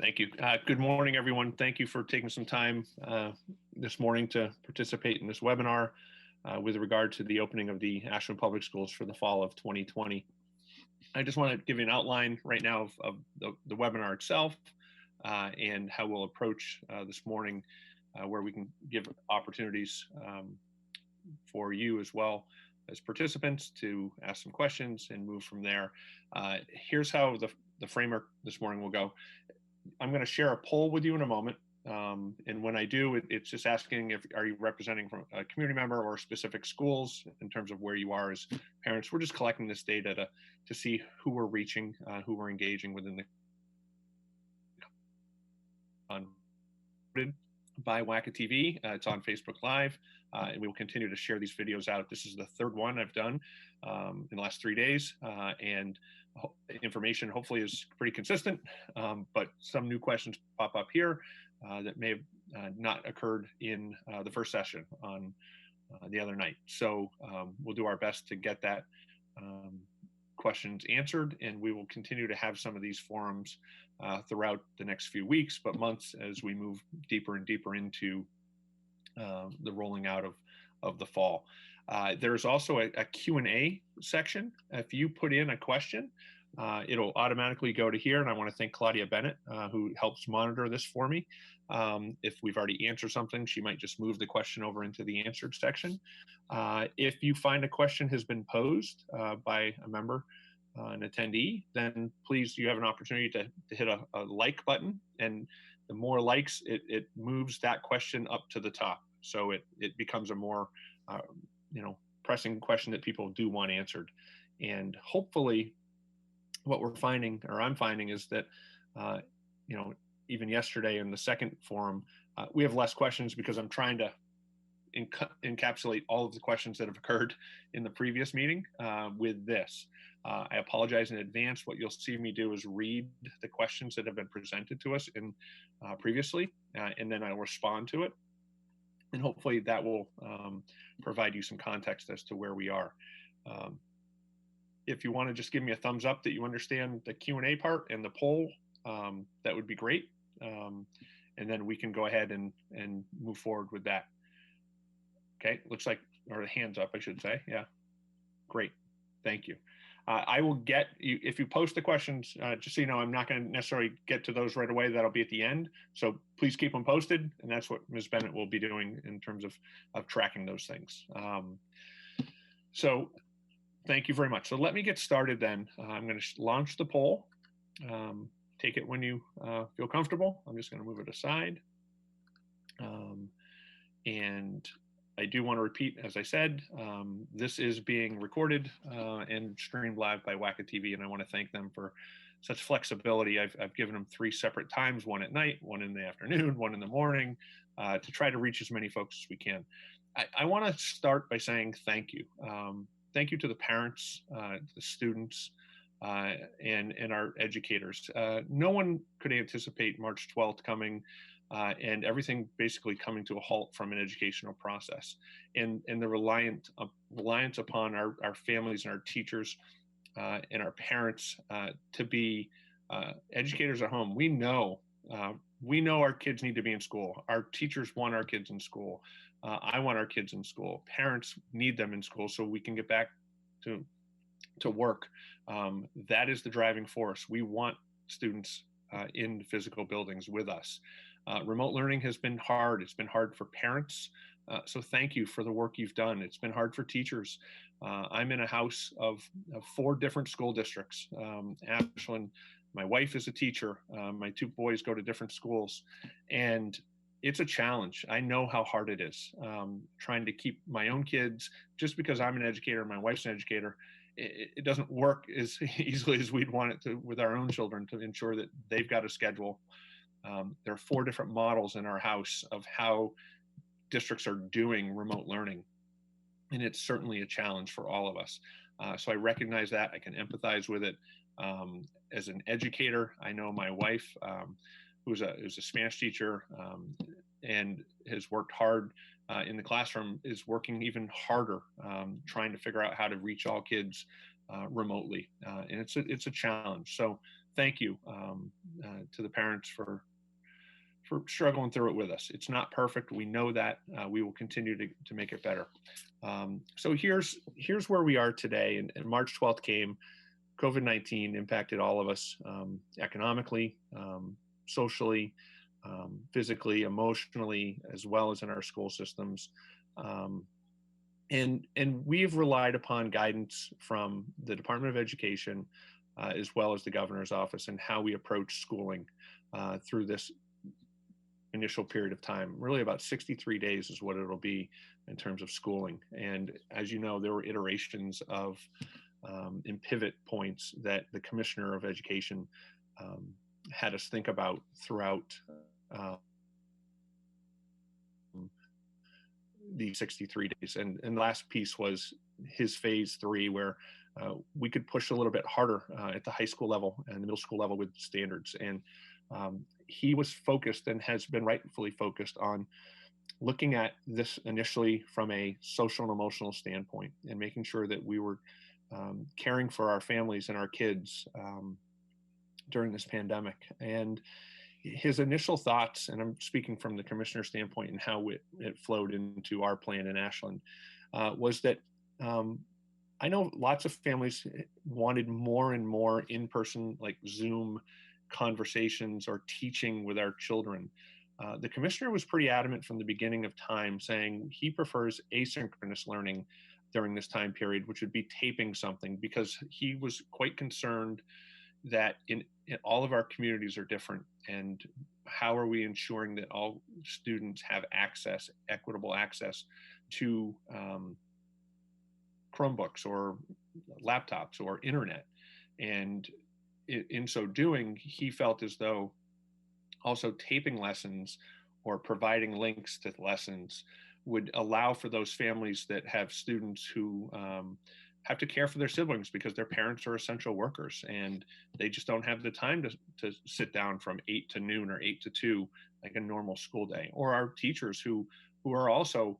Thank you. Good morning, everyone. Thank you for taking some time this morning to participate in this webinar with regard to the opening of the Ashland Public Schools for the fall of 2020. I just want to give you an outline right now of the webinar itself and how we'll approach this morning, where we can give opportunities for you as well as participants to ask some questions and move from there. Here's how the framework this morning will go. I'm going to share a poll with you in a moment. And when I do, it's just asking are you representing from a community member or specific schools in terms of where you are as parents. We're just collecting this data to see who we're reaching, who we're engaging within the by WACA-TV. It's on Facebook Live, and we will continue to share these videos out. This is the third one I've done in the last 3 days, and information hopefully is pretty consistent, but some new questions pop up here that may have not occurred in the first session on the other night. So we'll do our best to get that questions answered, and we will continue to have some of these forums throughout the next few weeks, but months, as we move deeper and deeper into the rolling out of the fall. There's also a Q&A section. If you put in a question, it'll automatically go to here, and I want to thank Claudia Bennett, who helps monitor this for me. If we've already answered something, she might just move the question over into the answered section. If you find a question has been posed by a member, an attendee, then please, you have an opportunity to hit a like button, and the more likes, it moves that question up to the top. So it becomes a more pressing question that people do want answered. And hopefully what we're finding, or I'm finding, is that even yesterday in the second forum, we have less questions because I'm trying to encapsulate all of the questions that have occurred in the previous meeting with this. I apologize in advance. What you'll see me do is read the questions that have been presented to us in previously, and then I'll respond to it. And hopefully that will provide you some context as to where we are. If you want to just give me a thumbs up that you understand the Q&A part and the poll, that would be great. And then we can go ahead and move forward with that. Okay, looks like, or hands up, I should say. Yeah, great, thank you. I will get, if you post the questions, just so you know, I'm not going to necessarily get to those right away. That'll be at the end. So please keep them posted. And that's what Ms. Bennett will be doing in terms of tracking those things. So thank you very much. So let me get started then. I'm going to launch the poll. Take it when you feel comfortable. I'm just going to move it aside. And I do want to repeat, as I said, this is being recorded and streamed live by WACA-TV, and I want to thank them for such flexibility. I've given them 3 separate times, one at night, one in the afternoon, one in the morning, to try to reach as many folks as we can. I want to start by saying thank you. Thank you to the parents, the students, and our educators. No one could anticipate March 12th coming and everything basically coming to a halt from an educational process, and the reliance upon our families and our teachers and our parents to be educators at home. We know our kids need to be in school. Our teachers want our kids in school. I want our kids in school. Parents need them in school so we can get back to work. That is the driving force. We want students in physical buildings with us. Remote learning has been hard. It's been hard for parents. So thank you for the work you've done. It's been hard for teachers. I'm in a house of 4 different school districts. Ashland, my wife is a teacher. My 2 boys go to different schools, and it's a challenge. I know how hard it is trying to keep my own kids. Just because I'm an educator and my wife's an educator, it doesn't work as easily as we'd want it to with our own children, to ensure that they've got a schedule. There are 4 different models in our house of how districts are doing remote learning, and it's certainly a challenge for all of us. So I recognize that. I can empathize with it. As an educator, I know my wife, who's a Spanish teacher and has worked hard in the classroom, is working even harder trying to figure out how to reach all kids remotely, and it's a challenge. So thank you to the parents for struggling through it with us. It's not perfect. We know that. We will continue to make it better. So here's where we are today. And March 12th came. COVID-19 impacted all of us economically, socially, physically, emotionally, as well as in our school systems. And we've relied upon guidance from the Department of Education, as well as the governor's office, and how we approach schooling through this initial period of time. Really about 63 days is what it'll be in terms of schooling. And as you know, there were iterations of and pivot points that the Commissioner of Education had us think about throughout the 63 days. And the last piece was his phase 3, where we could push a little bit harder at the high school level and the middle school level with standards. And he was focused, and has been rightfully focused, on looking at this initially from a social and emotional standpoint, and making sure that we were caring for our families and our kids during this pandemic. And his initial thoughts, and I'm speaking from the commissioner's standpoint and how it flowed into our plan in Ashland, was that I know lots of families wanted more and more in-person, like Zoom conversations or teaching with our children. The commissioner was pretty adamant from the beginning of time, saying he prefers asynchronous learning during this time period, which would be taping something, because he was quite concerned that in all of our communities are different, and how are we ensuring that all students have access, equitable access to Chromebooks or laptops or internet. And in so doing, he felt as though also taping lessons or providing links to lessons would allow for those families that have students who have to care for their siblings because their parents are essential workers and they just don't have the time to sit down from 8 to noon or 8 to 2 like a normal school day. Or our teachers who are also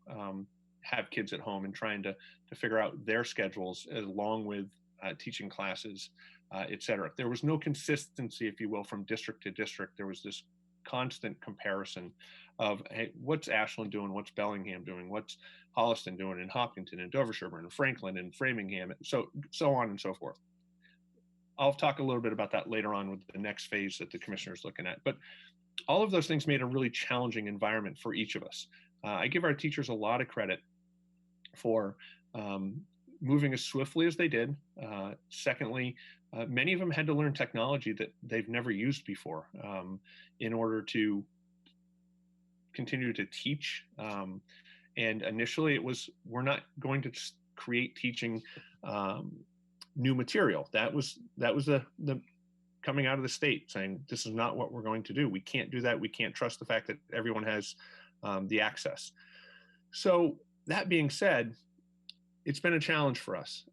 have kids at home and trying to figure out their schedules along with teaching classes, et cetera. There was no consistency, if you will, from district to district. There was this constant comparison of, hey, what's Ashland doing? What's Bellingham doing? What's Holliston doing? And Hopkinton and Dover Sherburne and Franklin and Framingham, so on and so forth. I'll talk a little bit about that later on with the next phase that the commissioner is looking at. But all of those things made a really challenging environment for each of us. I give our teachers a lot of credit for moving as swiftly as they did. Secondly, many of them had to learn technology that they've never used before in order to continue to teach. And initially it was, we're not going to create teaching new material. That was the coming out of the state saying, this is not what we're going to do. We can't do that. We can't trust the fact that everyone has the access. So that being said, it's been a challenge for us.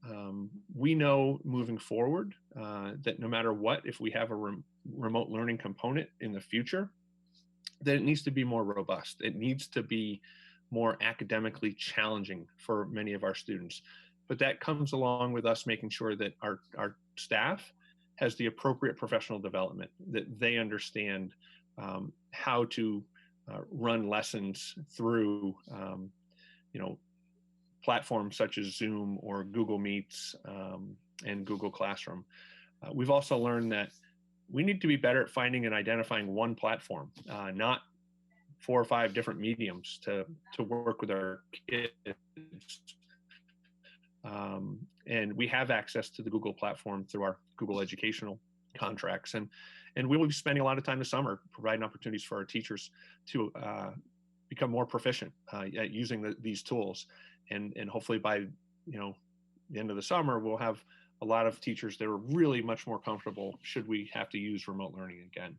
We know moving forward that no matter what, if we have a remote learning component in the future, that it needs to be more robust. It needs to be more academically challenging for many of our students. But that comes along with us making sure that our staff has the appropriate professional development, that they understand how to run lessons through, platforms such as Zoom or Google Meets and Google Classroom. We've also learned that we need to be better at finding and identifying one platform, not 4 or 5 different mediums to work with our kids. And we have access to the Google platform through our Google educational contracts. And we will be spending a lot of time this summer providing opportunities for our teachers to become more proficient at using these tools. And hopefully by the end of the summer, we'll have a lot of teachers that are really much more comfortable should we have to use remote learning again.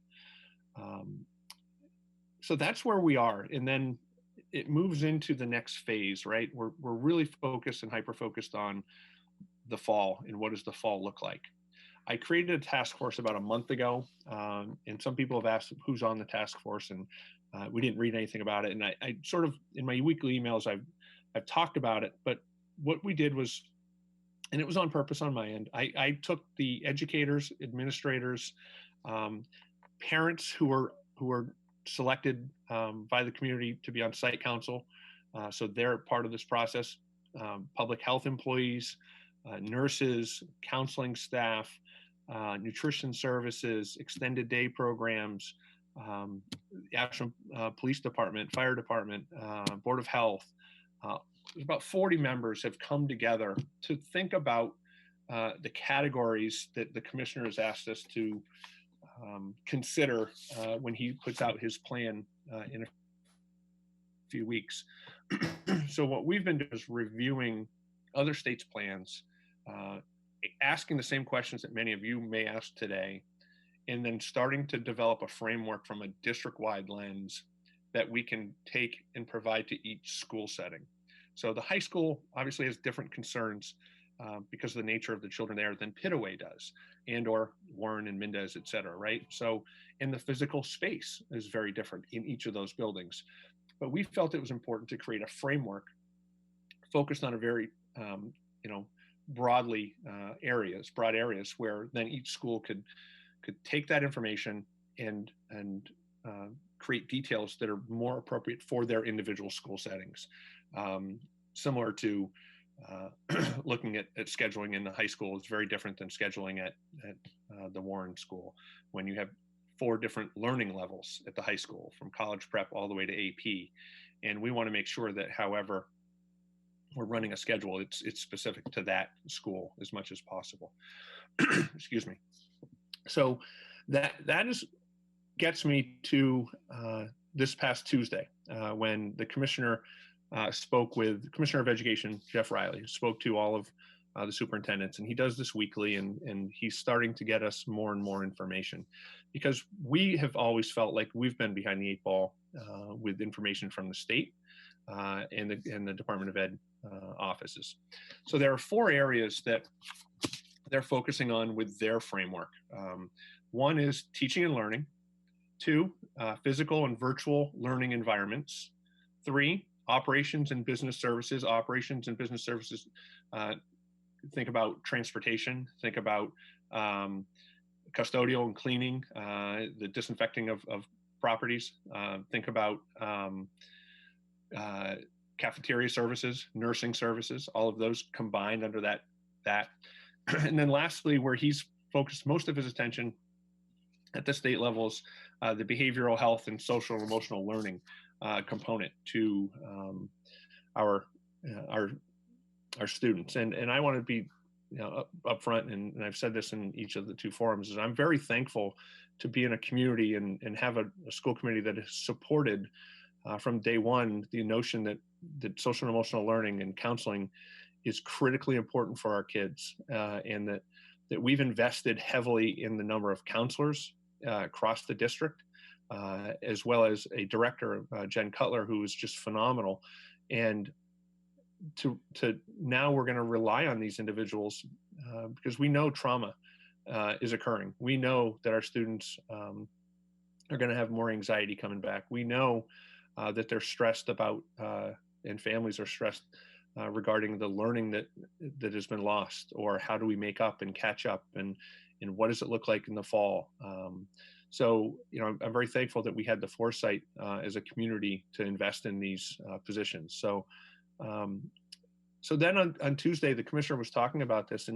So that's where we are. And then it moves into the next phase, right? We're really focused and hyper-focused on the fall and what does the fall look like. I created a task force about a month ago, and some people have asked who's on the task force, and we didn't read anything about it. And I sort of, in my weekly emails, I've talked about it, but what we did was and it was on purpose on my end. I took the educators, administrators, um, parents who were selected by the community to be on site council, so they're part of this process. Public health employees, nurses, counseling staff, nutrition services, extended day programs, the Ashland Police Department, Fire Department, Board of Health. About 40 members have come together to think about the categories that the commissioner has asked us to consider when he puts out his plan in a few weeks. So what we've been doing is reviewing other states' plans, asking the same questions that many of you may ask today, and then starting to develop a framework from a district-wide lens that we can take and provide to each school setting. So the high school obviously has different concerns because of the nature of the children there than Pitaway does, and or Warren and Mendez, et cetera, right? So, and the physical space is very different in each of those buildings. But we felt it was important to create a framework focused on a very, broad areas where then each school could take that information and create details that are more appropriate for their individual school settings. Similar to looking at scheduling in the high school is very different than scheduling at the Warren School, when you have 4 different learning levels at the high school, from college prep all the way to AP. And we want to make sure that however we're running a schedule, it's specific to that school as much as possible. Excuse me. So that gets me to this past Tuesday, when the commissioner spoke with the Commissioner of Education, Jeff Riley, who spoke to all of the superintendents, and he does this weekly, and he's starting to get us more and more information, because we have always felt like we've been behind the 8 ball with information from the state and the Department of Ed offices. So there are 4 areas that they're focusing on with their framework. One is teaching and learning. 2, physical and virtual learning environments. 3, operations and business services. Operations and business services, think about transportation, think about custodial and cleaning, the disinfecting of properties, think about cafeteria services, nursing services, all of those combined under that. And then lastly, where he's focused most of his attention at the state levels, the behavioral health and social and emotional learning component to our students. And I want to be upfront, and I've said this in each of the 2 forums, is I'm very thankful to be in a community and have a school committee that has supported from day one the notion that social and emotional learning and counseling is critically important for our kids, and that we've invested heavily in the number of counselors across the district, as well as a director, Jen Cutler, who is just phenomenal. And to now we're going to rely on these individuals because we know trauma is occurring. We know that our students are going to have more anxiety coming back. We know that they're stressed about, and families are stressed regarding the learning that has been lost, or how do we make up and catch up, and what does it look like in the fall. So, I'm very thankful that we had the foresight as a community to invest in these positions. So then on Tuesday, the commissioner was talking about this,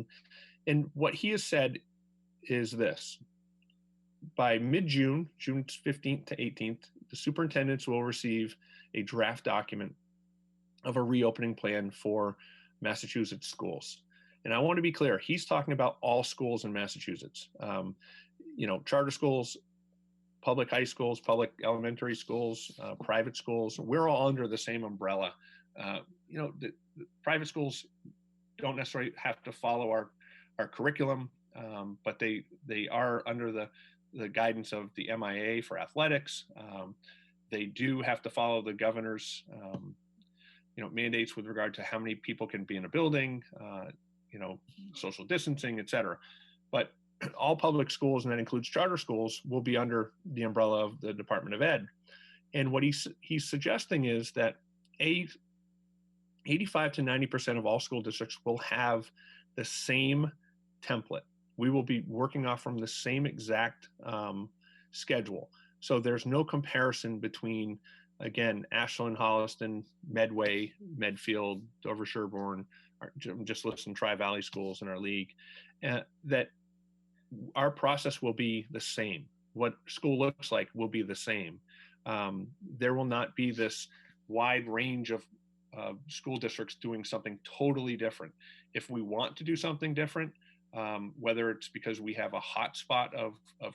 and what he has said is this: by mid-June, June 15th to 18th, the superintendents will receive a draft document of a reopening plan for Massachusetts schools. And I want to be clear, he's talking about all schools in Massachusetts. Charter schools, public high schools, public elementary schools, private schools, we're all under the same umbrella. The private schools don't necessarily have to follow our curriculum, but they are under the guidance of the MIA for athletics. They do have to follow the governor's mandates with regard to how many people can be in a building, social distancing, et cetera. But all public schools, and that includes charter schools, will be under the umbrella of the Department of Ed. And what he's suggesting is that 85 to 90% of all school districts will have the same template. We will be working off from the same exact schedule. So there's no comparison between, again, Ashland, Holliston, Medway, Medfield, Dover, Sherborne, just listen Tri-Valley schools in our league, that our process will be the same. What school looks like will be the same. There will not be this wide range of school districts doing something totally different. If we want to do something different, whether it's because we have a hot spot of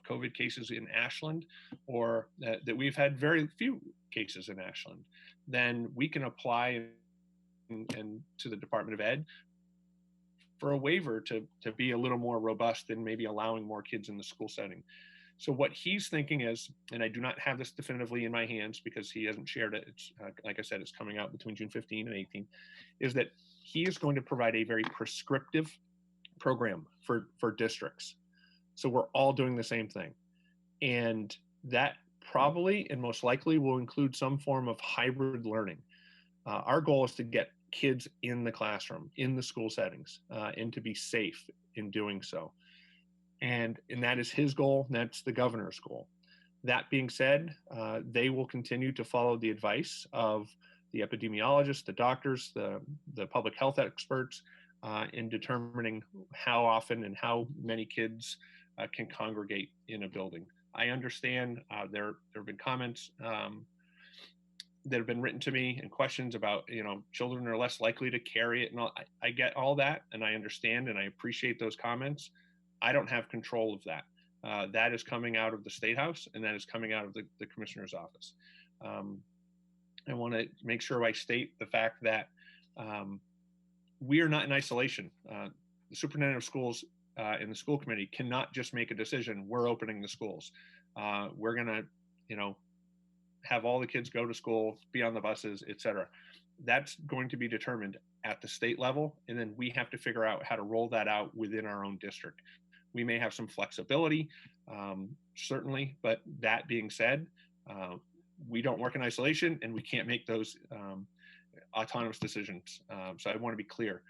COVID cases in Ashland, or that we've had very few cases in Ashland, then we can apply and to the Department of Ed for a waiver to be a little more robust and maybe allowing more kids in the school setting. So what he's thinking is, and I do not have this definitively in my hands because he hasn't shared it, it's like I said, it's coming out between June 15 and 18, is that he is going to provide a very prescriptive program for districts. So we're all doing the same thing. And that probably and most likely will include some form of hybrid learning. Our goal is to get kids in the classroom, in the school settings, and to be safe in doing so. And that is his goal, and that's the governor's goal. That being said, they will continue to follow the advice of the epidemiologists, the doctors, the public health experts, in determining how often and how many kids can congregate in a building. I understand there have been comments that have been written to me and questions about, children are less likely to carry it. And all. I get all that, and I understand, and I appreciate those comments. I don't have control of that. That is coming out of the State House, and that is coming out of the Commissioner's office. I want to make sure I state the fact that we are not in isolation. The superintendent of schools and the school committee cannot just make a decision, we're opening the schools. We're going to, have all the kids go to school, be on the buses, et cetera. That's going to be determined at the state level. And then we have to figure out how to roll that out within our own district. We may have some flexibility, certainly, but that being said, we don't work in isolation and we can't make those autonomous decisions. So I want to be clear.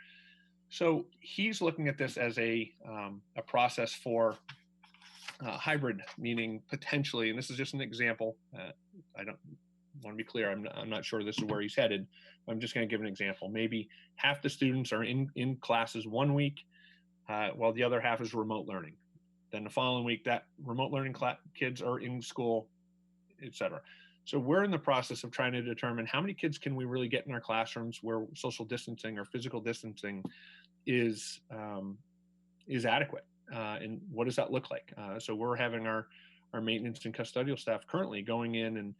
So he's looking at this as a process for hybrid, meaning potentially, and this is just an example. I don't want to be clear. I'm not sure this is where he's headed. I'm just going to give an example. Maybe half the students are in classes one week, while the other half is remote learning. Then the following week, that remote learning kids are in school, et cetera. So we're in the process of trying to determine how many kids can we really get in our classrooms where social distancing or physical distancing is adequate, and what does that look like? So we're having our maintenance and custodial staff currently going in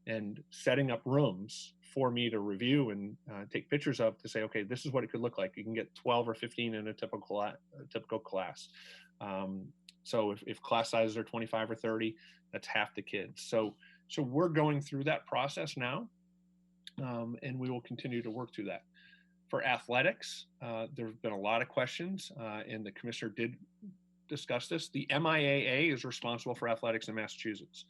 and setting up rooms for me to review and take pictures of, to say, okay, this is what it could look like. You can get 12 or 15 in a typical class. So if class sizes are 25 or 30, that's half the kids. So we're going through that process now, and we will continue to work through that. For athletics, there have been a lot of questions, and the commissioner did discuss this. The MIAA is responsible for athletics in Massachusetts,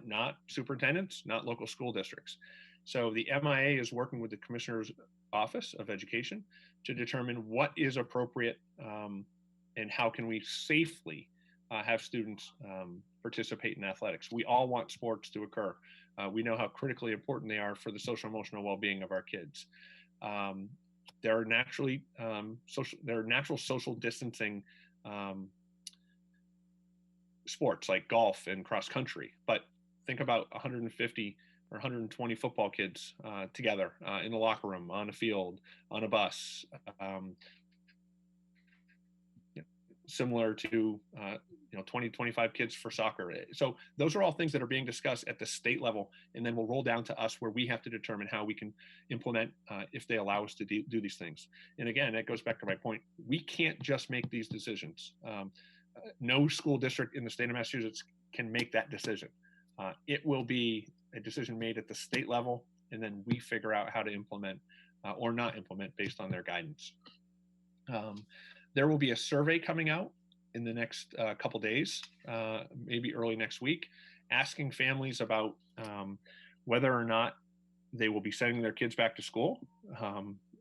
not superintendents, not local school districts. So the MIA is working with the Commissioner's Office of Education to determine what is appropriate, and how can we safely have students participate in athletics. We all want sports to occur. We know how critically important they are for the social emotional well-being of our kids. There are natural social distancing sports like golf and cross country, but think about 150 or 120 football kids together in the locker room, on a field, on a bus, similar to 20, 25 kids for soccer. So those are all things that are being discussed at the state level, and then we'll roll down to us where we have to determine how we can implement if they allow us to do these things. And again, that goes back to my point. We can't just make these decisions. No school district in the state of Massachusetts can make that decision. It will be a decision made at the state level, and then we figure out how to implement or not implement based on their guidance. There will be a survey coming out in the next couple days, maybe early next week, asking families about whether or not they will be sending their kids back to school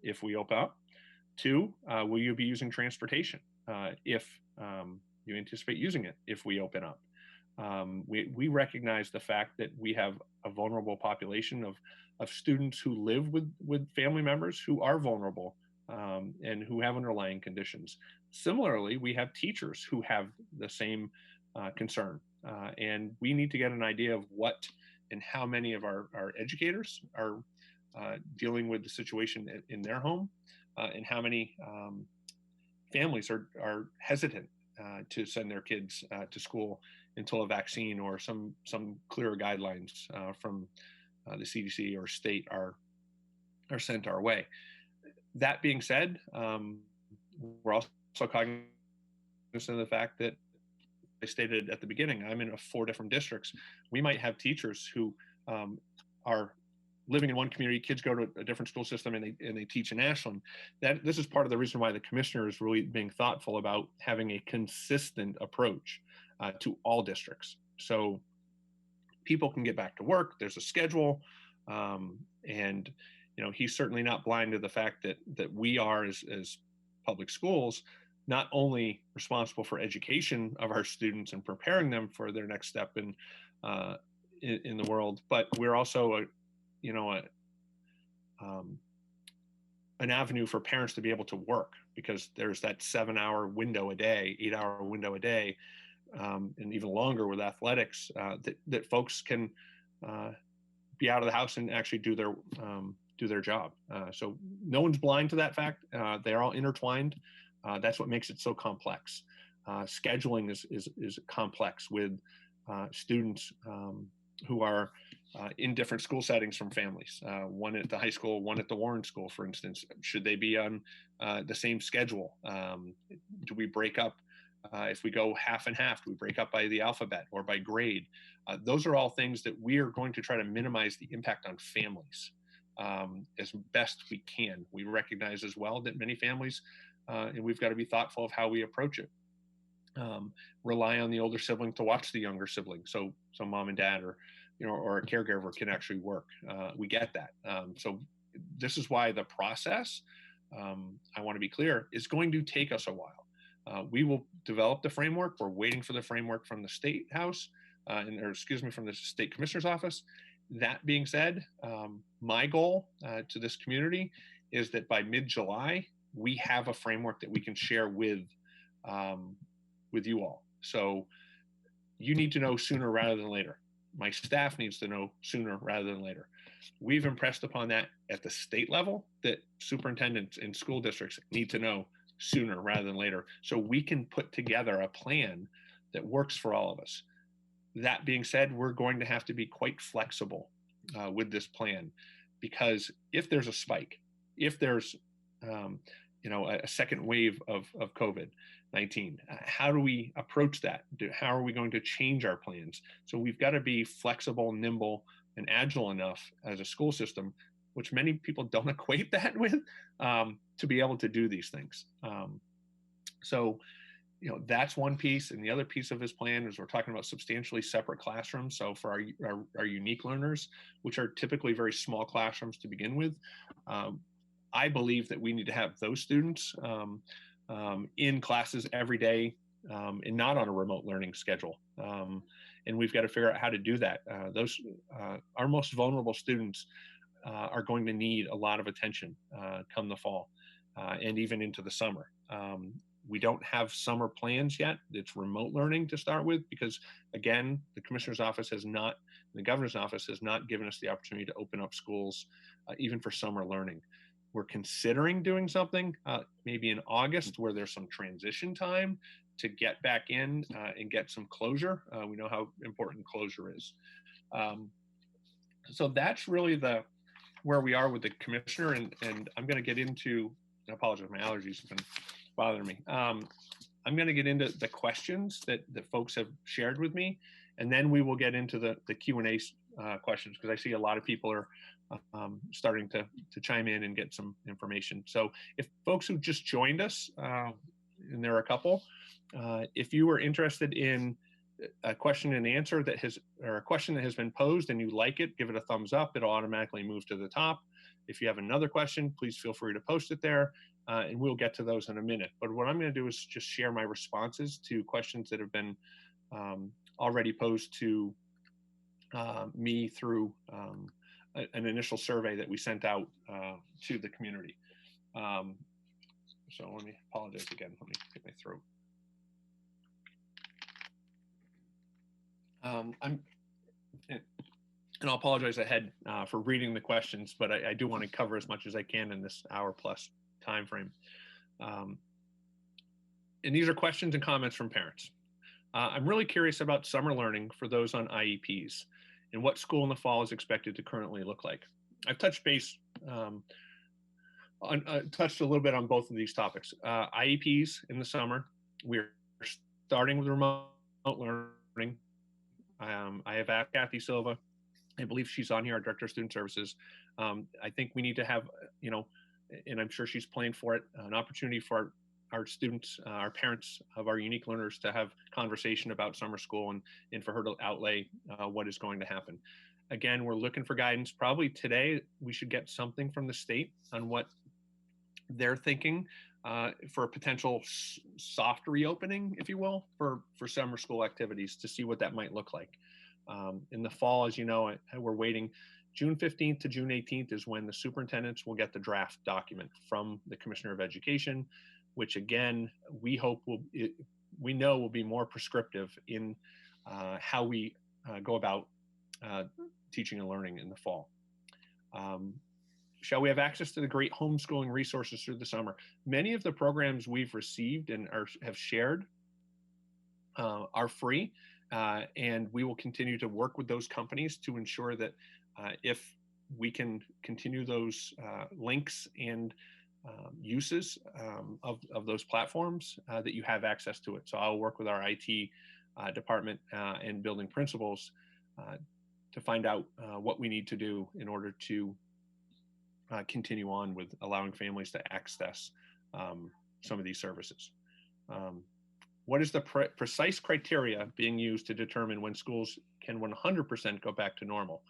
if we open up, Two, will you be using transportation if you anticipate using it if we open up? We recognize the fact that we have a vulnerable population of students who live with family members who are vulnerable and who have underlying conditions. Similarly, we have teachers who have the same concern. And we need to get an idea of what and how many of our educators are dealing with the situation in their home and how many families are hesitant to send their kids to school until a vaccine or some clearer guidelines from the CDC or state are sent our way. That being said, we're also cognizant of the fact that I stated at the beginning, I'm in 4 different districts. We might have teachers who are living in one community, kids go to a different school system and they teach in Ashland. This is part of the reason why the commissioner is really being thoughtful about having a consistent approach to all districts. So people can get back to work, there's a schedule, and he's certainly not blind to the fact that we are as public schools not only responsible for education of our students and preparing them for their next step in the world, but we're also an avenue for parents to be able to work, because there's that 7-hour window a day, 8-hour window a day, and even longer with athletics that folks can be out of the house and actually do their job. So no one's blind to that fact. They're all intertwined. That's what makes it so complex. Scheduling is complex with students who are in different school settings from families. One at the high school, one at the Warren School, for instance. Should they be on the same schedule? Do we break up? If we go half and half, do we break up by the alphabet or by grade? Those are all things that we are going to try to minimize the impact on families as best we can. We recognize as well that many families, and we've got to be thoughtful of how we approach it, rely on the older sibling to watch the younger sibling. So mom and dad or a caregiver can actually work. We get that. So this is why the process, I want to be clear, is going to take us a while. We will develop the framework. We're waiting for the framework from the State House, from the State Commissioner's Office. That being said, my goal to this community is that by mid-July, we have a framework that we can share with you all. So you need to know sooner rather than later. My staff needs to know sooner rather than later. We've impressed upon that at the state level that superintendents in school districts need to know sooner rather than later, so we can put together a plan that works for all of us. That being said, we're going to have to be quite flexible with this plan, because if there's a spike, if there's a second wave of COVID-19, how do we approach that? How are we going to change our plans? So we've got to be flexible, nimble, and agile enough as a school system, which many people don't equate that with, to be able to do these things. So that's one piece. And the other piece of his plan is we're talking about substantially separate classrooms. So for our unique learners, which are typically very small classrooms to begin with, I believe that we need to have those students in classes every day and not on a remote learning schedule. And we've got to figure out how to do that. Our most vulnerable students are going to need a lot of attention come the fall and even into the summer. We don't have summer plans yet. It's remote learning to start with, because again, the commissioner's office the governor's office has not given us the opportunity to open up schools even for summer learning. We're considering doing something maybe in August where there's some transition time to get back in and get some closure. We know how important closure is. So that's really where we are with the commissioner, and I'm going to get into, I apologize, my allergies have been bothering me. I'm going to get into the questions that folks have shared with me, and then we will get into the Q&A questions, because I see a lot of people are starting to chime in and get some information. So if folks who just joined us, and there are a couple, if you are interested in a question and answer or a question that has been posed and you like it, give it a thumbs up. It'll automatically move to the top. If you have another question, please feel free to post it there. and we'll get to those in a minute. But what I'm going to do is just share my responses to questions that have been already posed to me through an initial survey that we sent out to the community. So let me apologize again. Let me get my throat. And I'll apologize ahead for reading the questions, but I do want to cover as much as I can in this hour plus time frame. And these are questions and comments from parents. I'm really curious about summer learning for those on IEPs and what school in the fall is expected to currently look like. I've touched base, touched a little bit on both of these topics. IEPs in the summer, we're starting with remote learning. I have asked Kathy Silva, I believe she's on here, our Director of Student Services. I think we need to have, and I'm sure she's playing for it, an opportunity for our students, our parents of our unique learners to have conversation about summer school and for her to outlay what is going to happen. Again, we're looking for guidance. Probably today, we should get something from the state on what they're thinking for a potential soft reopening, if you will, for summer school activities to see what that might look like. In the fall, as you know, we're waiting. June 15th to June 18th is when the superintendents will get the draft document from the Commissioner of Education, which again, we know will be more prescriptive in how we go about teaching and learning in the fall. Shall we have access to the great homeschooling resources through the summer? Many of the programs we've received and have shared are free. And we will continue to work with those companies to ensure that if we can continue those links and uses of those platforms, that you have access to it. So I'll work with our IT department and building principals to find out what we need to do in order to continue on with allowing families to access some of these services. What is the precise criteria being used to determine when schools can 100% go back to normal?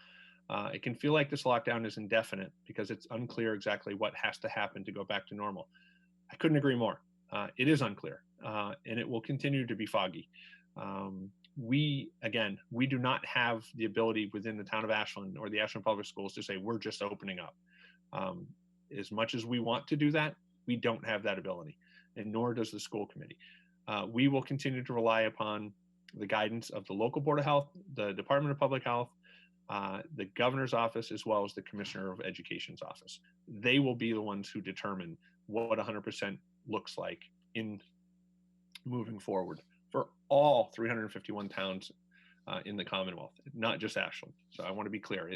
It can feel like this lockdown is indefinite because it's unclear exactly what has to happen to go back to normal. I couldn't agree more. It is unclear, and it will continue to be foggy. We do not have the ability within the town of Ashland or the Ashland Public Schools to say we're just opening up. As much as we want to do that, we don't have that ability, and nor does the school committee. We will continue to rely upon the guidance of the local Board of Health, the Department of Public Health, the governor's office, as well as the Commissioner of Education's office. They will be the ones who determine what 100% looks like in moving forward for all 351 towns in the Commonwealth, not just Ashland. So I want to be clear.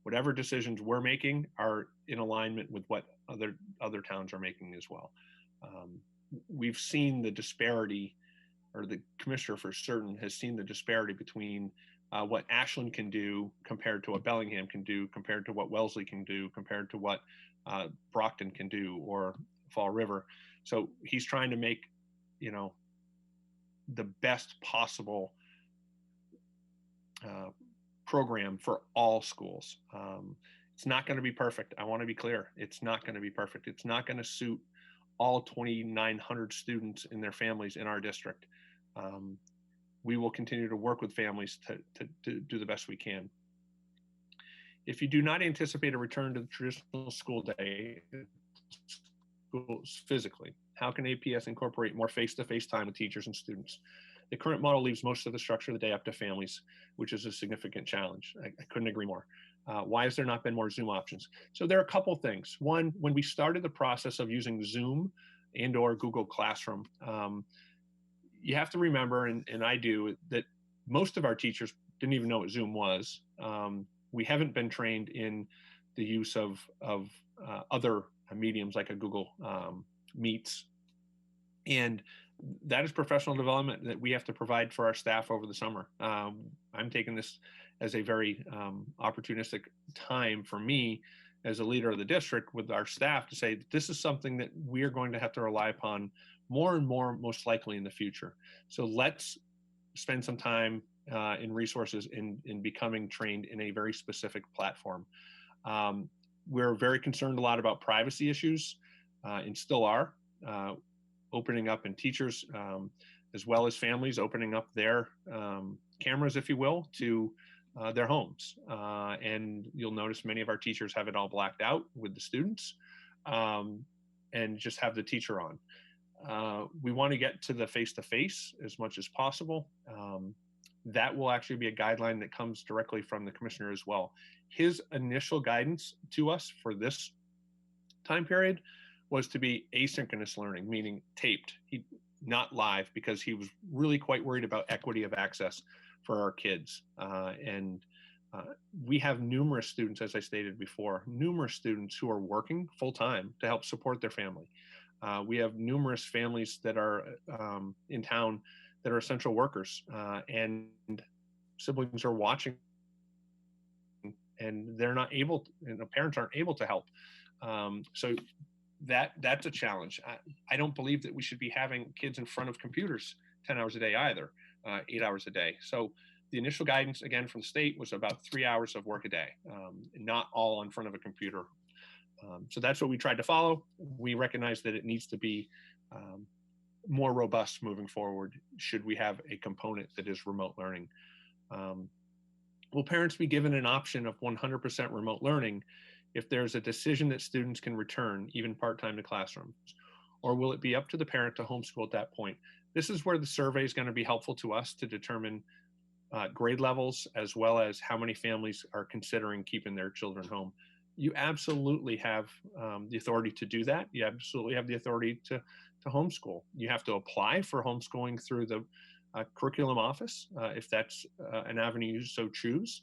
Whatever decisions we're making are in alignment with what other towns are making as well. We've seen the disparity, or the commissioner for certain has seen the disparity between what Ashland can do compared to what Bellingham can do, compared to what Wellesley can do, compared to what Brockton can do, or Fall River. So he's trying to make, the best possible program for all schools. It's not going to be perfect. I want to be clear. It's not going to be perfect. It's not going to suit all 2,900 students and their families in our district. We will continue to work with families to do the best we can. If you do not anticipate a return to the traditional school day, schools physically, how can APS incorporate more face-to-face time with teachers and students? The current model leaves most of the structure of the day up to families, which is a significant challenge. I couldn't agree more. Why has there not been more Zoom options? So there are a couple things. One, when we started the process of using Zoom and or Google Classroom, you have to remember, and I do, that most of our teachers didn't even know what Zoom was. We haven't been trained in the use of other mediums like a Google Meets. And that is professional development that we have to provide for our staff over the summer. I'm taking this as a very opportunistic time for me as a leader of the district with our staff to say, this is something that we're going to have to rely upon more and more, most likely in the future. So let's spend some time and resources in becoming trained in a very specific platform. We're very concerned a lot about privacy issues. and still are, opening up, and teachers, as well as families, opening up their cameras, if you will, to their homes. And you'll notice many of our teachers have it all blacked out with the students, and just have the teacher on. We want to get to the face-to-face as much as possible. That will actually be a guideline that comes directly from the commissioner as well. His initial guidance to us for this time period was to be asynchronous learning, meaning taped, not live, because he was really quite worried about equity of access for our kids. We have numerous students, as I stated before, numerous students who are working full-time to help support their family. We have numerous families that are in town that are essential workers, and siblings are watching, and they're not able to, and the parents aren't able to help. So that's a challenge. I don't believe that we should be having kids in front of computers 10 hours a day either, 8 hours a day. So the initial guidance, again, from the state was about 3 hours of work a day, not all in front of a computer. So that's what we tried to follow. We recognize that it needs to be more robust moving forward should we have a component that is remote learning. Will parents be given an option of 100% remote learning if there's a decision that students can return, even part-time, to classrooms? Or will it be up to the parent to homeschool at that point? This is where the survey is going to be helpful to us to determine grade levels, as well as how many families are considering keeping their children home. You absolutely have the authority to do that. You absolutely have the authority to homeschool. You have to apply for homeschooling through the curriculum office, if that's an avenue you so choose,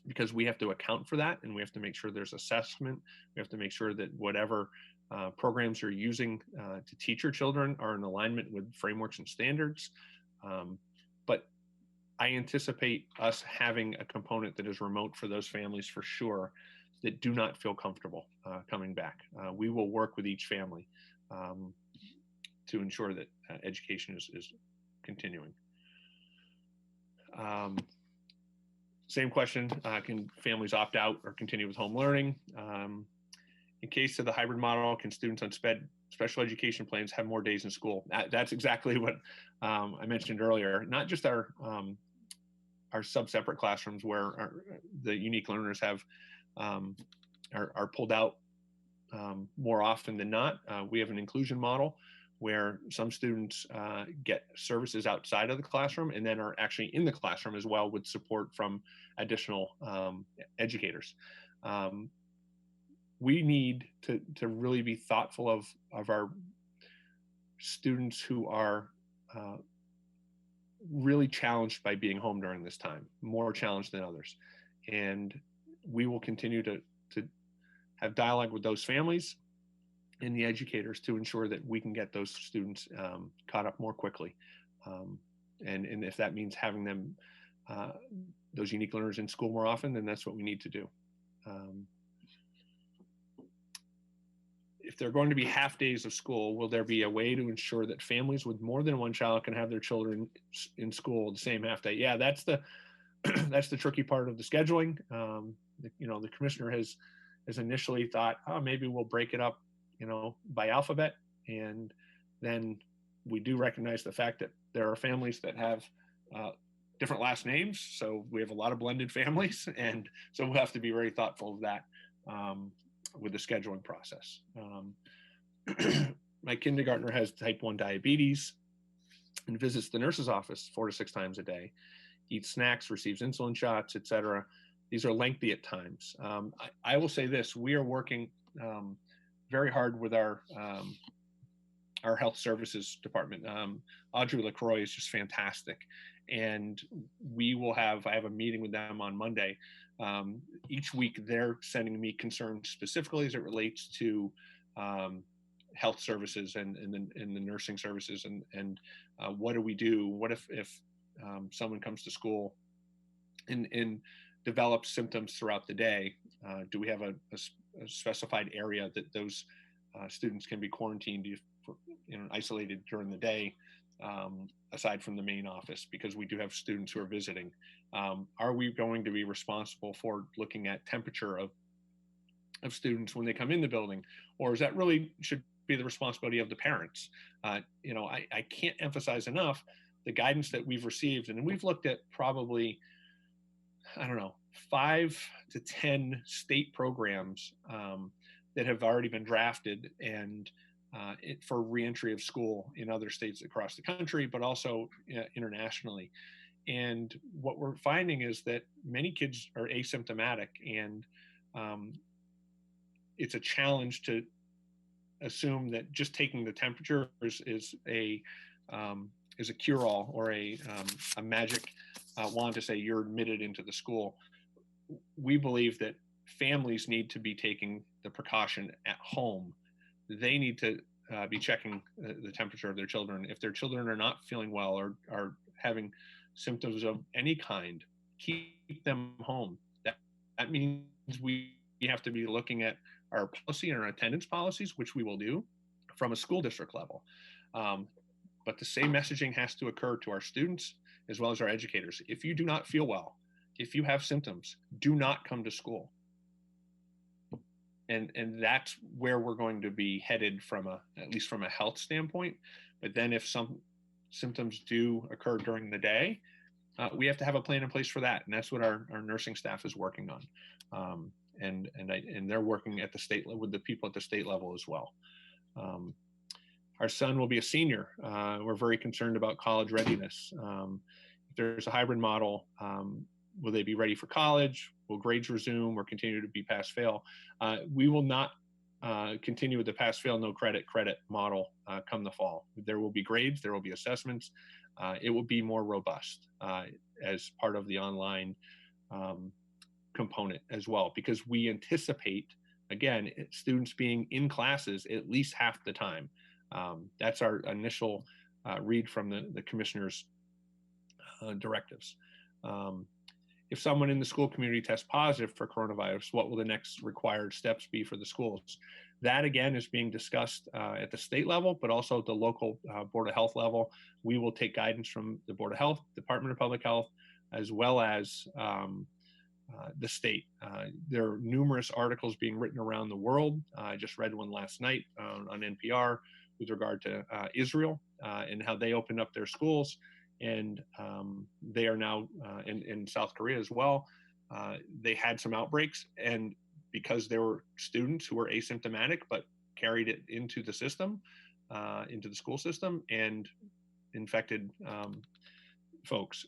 because we have to account for that, and we have to make sure there's assessment. We have to make sure that whatever programs you're using to teach your children are in alignment with frameworks and standards. But I anticipate us having a component that is remote for those families for sure that do not feel comfortable coming back. We will work with each family to ensure that education is continuing. Same question, can families opt out or continue with home learning? In case of the hybrid model, can students on special education plans have more days in school? That's exactly what I mentioned earlier. Not just our sub-separate classrooms where the unique learners have are pulled out more often than not. We have an inclusion model where some students get services outside of the classroom and then are actually in the classroom as well with support from additional educators. We need to really be thoughtful of our students who are really challenged by being home during this time, more challenged than others. And we will continue to have dialogue with those families and the educators to ensure that we can get those students caught up more quickly. And if that means having them, those unique learners in school more often, then that's what we need to do. If they're going to be half days of school, will there be a way to ensure that families with more than one child can have their children in school the same half day? Yeah, that's the that's the tricky part of the scheduling. The commissioner has initially thought, oh, maybe we'll break it up, by alphabet. And then we do recognize the fact that there are families that have different last names. So we have a lot of blended families. And so we'll have to be very thoughtful of that with the scheduling process. My kindergartner has type 1 diabetes and visits the nurse's office 4 to 6 times a day, eats snacks, receives insulin shots, etc. These are lengthy at times. I will say this: we are working very hard with our health services department. Audrey LaCroix is just fantastic. And I have a meeting with them on Monday. Each week they're sending me concerns specifically as it relates to health services and the nursing services and what do we do? What if someone comes to school and develops symptoms throughout the day? Do we have a specified area that those students can be quarantined, isolated during the day, aside from the main office, because we do have students who are visiting? Are we going to be responsible for looking at temperature of students when they come in the building, or is that really should be the responsibility of the parents? I can't emphasize enough the guidance that we've received, and we've looked at probably, I don't know, 5 to 10 state programs that have already been drafted and for reentry of school in other states across the country, but also internationally. And what we're finding is that many kids are asymptomatic, and it's a challenge to assume that just taking the temperature is a cure-all or a magic wand to say you're admitted into the school. We believe that families need to be taking the precaution at home. They need to be checking the temperature of their children. If their children are not feeling well or are having symptoms of any kind, keep them home. That means we have to be looking at our policy and our attendance policies, which we will do from a school district level. But the same messaging has to occur to our students as well as our educators. If you do not feel well, if you have symptoms, do not come to school. And that's where we're going to be headed at least from a health standpoint. But then if some symptoms do occur during the day, we have to have a plan in place for that. And that's what our nursing staff is working on. And they're working at the state with the people at the state level as well. Our son will be a senior. We're very concerned about college readiness. If there's a hybrid model, will they be ready for college? Will grades resume or continue to be pass-fail? We will not continue with the pass-fail, no credit model come the fall. There will be grades, there will be assessments. It will be more robust as part of the online component as well, because we anticipate, again, students being in classes at least half the time. That's our initial read from the commissioner's directives. If someone in the school community tests positive for coronavirus, what will the next required steps be for the schools? That, again, is being discussed at the state level, but also at the local Board of Health level. We will take guidance from the Board of Health, Department of Public Health, as well as the state. There are numerous articles being written around the world. I just read one last night on NPR with regard to Israel and how they opened up their schools. And they are now in South Korea as well. They had some outbreaks, and because there were students who were asymptomatic but carried it into the system, into the school system, and infected folks,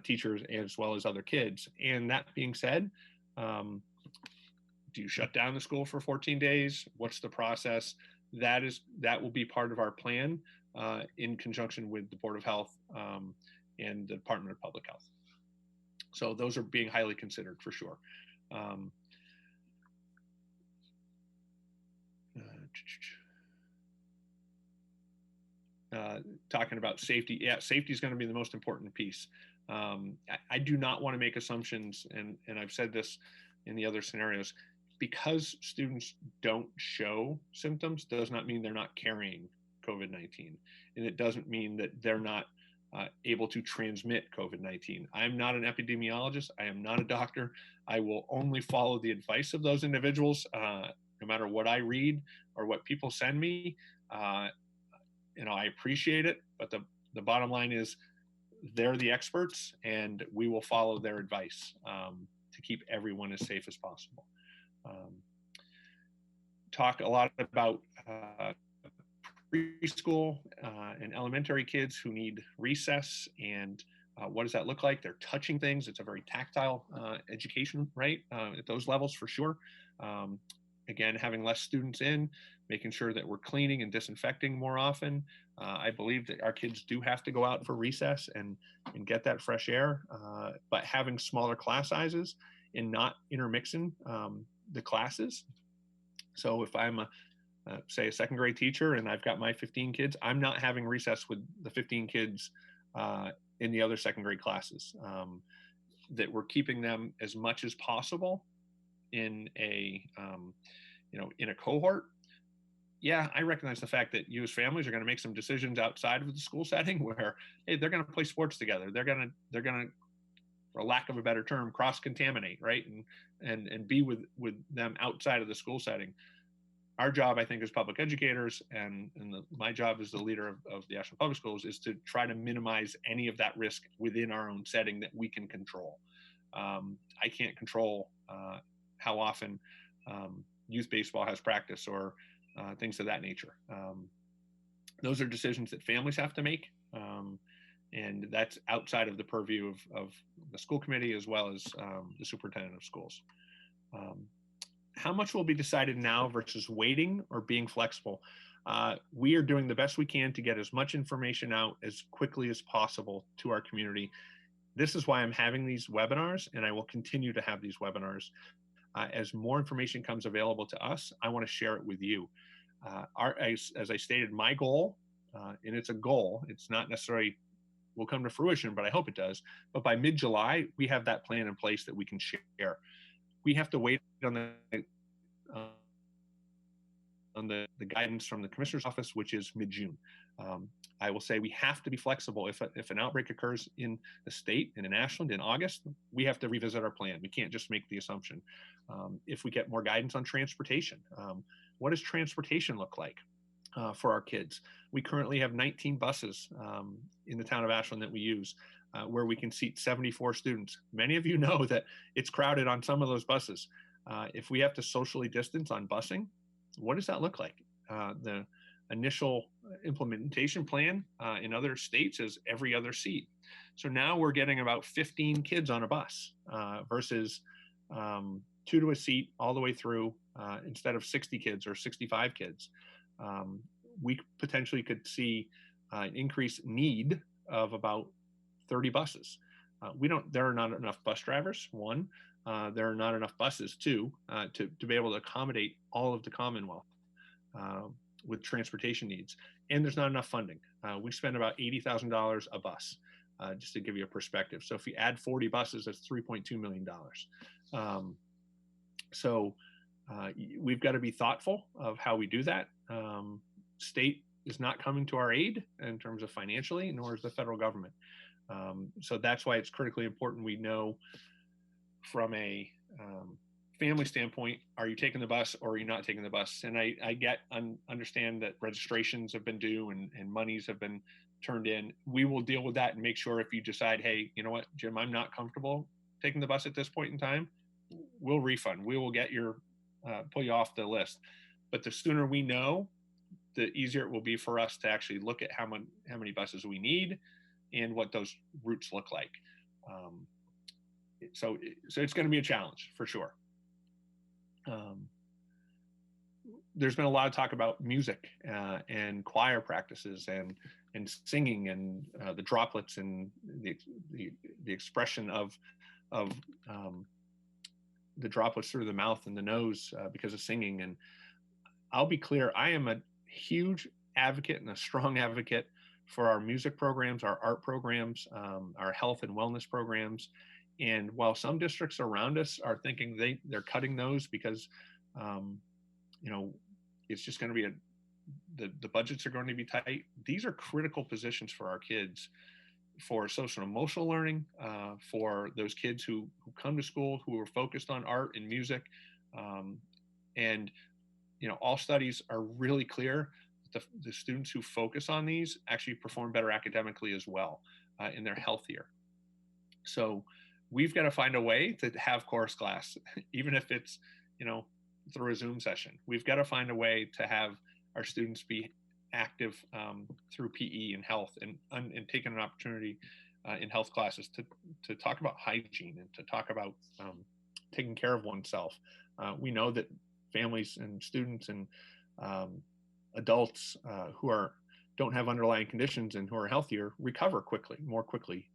teachers, as well as other kids. And that being said, do you shut down the school for 14 days? What's the process? That will be part of our plan in conjunction with the Board of Health and the Department of Public Health. So those are being highly considered for sure. Talking about safety, yeah, safety is going to be the most important piece. I do not want to make assumptions, and I've said this in the other scenarios. Because students don't show symptoms does not mean they're not carrying COVID-19. And it doesn't mean that they're not able to transmit COVID-19. I am not an epidemiologist. I am not a doctor. I will only follow the advice of those individuals, no matter what I read or what people send me. I appreciate it, but the bottom line is they're the experts, and we will follow their advice to keep everyone as safe as possible. Talk a lot about preschool and elementary kids who need recess, and what does that look like? They're touching things. It's a very tactile education, right? At those levels for sure. Again, having less students in, making sure that we're cleaning and disinfecting more often. I believe that our kids do have to go out for recess and get that fresh air, but having smaller class sizes and not intermixing the classes. So if I'm say a second grade teacher and I've got my 15 kids, I'm not having recess with the 15 kids in the other second grade classes. That we're keeping them as much as possible in a cohort. Yeah, I recognize the fact that you as families are going to make some decisions outside of the school setting where, hey, they're going to play sports together. They're going to for lack of a better term, cross-contaminate, right? And be with them outside of the school setting. Our job, I think, as public educators, and my job as the leader of the Ashland Public Schools, is to try to minimize any of that risk within our own setting that we can control. I can't control how often youth baseball has practice or things of that nature. Those are decisions that families have to make, and that's outside of the purview of the school committee as well as the superintendent of schools. How much will be decided now versus waiting or being flexible? We are doing the best we can to get as much information out as quickly as possible to our community. This is why I'm having these webinars, and I will continue to have these webinars. As more information comes available to us, I want to share it with you. As I stated, my goal, and it's a goal, it's not necessarily will come to fruition, but I hope it does. But by mid-July, we have that plan in place that we can share. We have to wait on the guidance from the commissioner's office, which is mid-June. I will say we have to be flexible. If an outbreak occurs in the state and in Ashland in August, we have to revisit our plan. We can't just make the assumption. If we get more guidance on transportation, what does transportation look like for our kids? We currently have 19 buses in the town of Ashland that we use, where we can seat 74 students. Many of you know that it's crowded on some of those buses. If we have to socially distance on busing, what does that look like? The initial implementation plan in other states is every other seat. So now we're getting about 15 kids on a bus versus 2 to a seat all the way through instead of 60 kids or 65 kids. We potentially could see an increased need of about 30 buses. There are not enough bus drivers, one. There are not enough buses, two, to be able to accommodate all of the Commonwealth with transportation needs. And there's not enough funding. We spend about $80,000 a bus, just to give you a perspective. So if you add 40 buses, that's $3.2 million. So we've got to be thoughtful of how we do that. State is not coming to our aid in terms of financially, nor is the federal government. So that's why it's critically important we know from a family standpoint, are you taking the bus or are you not taking the bus? And I understand that registrations have been due and monies have been turned in. We will deal with that and make sure if you decide, hey, you know what, Jim, I'm not comfortable taking the bus at this point in time, we'll refund. We will get pull you off the list. But the sooner we know, the easier it will be for us to actually look at how many buses we need and what those routes look like. So it's going to be a challenge for sure. There's been a lot of talk about music and choir practices and singing and the droplets and the expression of the droplets through the mouth and the nose because of singing. And I'll be clear, I am a huge advocate and a strong advocate for our music programs, our art programs, our health and wellness programs. And while some districts around us are thinking they're cutting those because, it's just going to be the budgets are going to be tight. These are critical positions for our kids, for social and emotional learning, for those kids who come to school, who are focused on art and music. And all studies are really clear that the students who focus on these actually perform better academically as well, and they're healthier. So we've got to find a way to have chorus class, even if it's, through a Zoom session. We've got to find a way to have our students be active through PE and health and taking an opportunity in health classes to talk about hygiene and to talk about taking care of oneself. We know that families and students and adults who don't have underlying conditions and who are healthier recover more quickly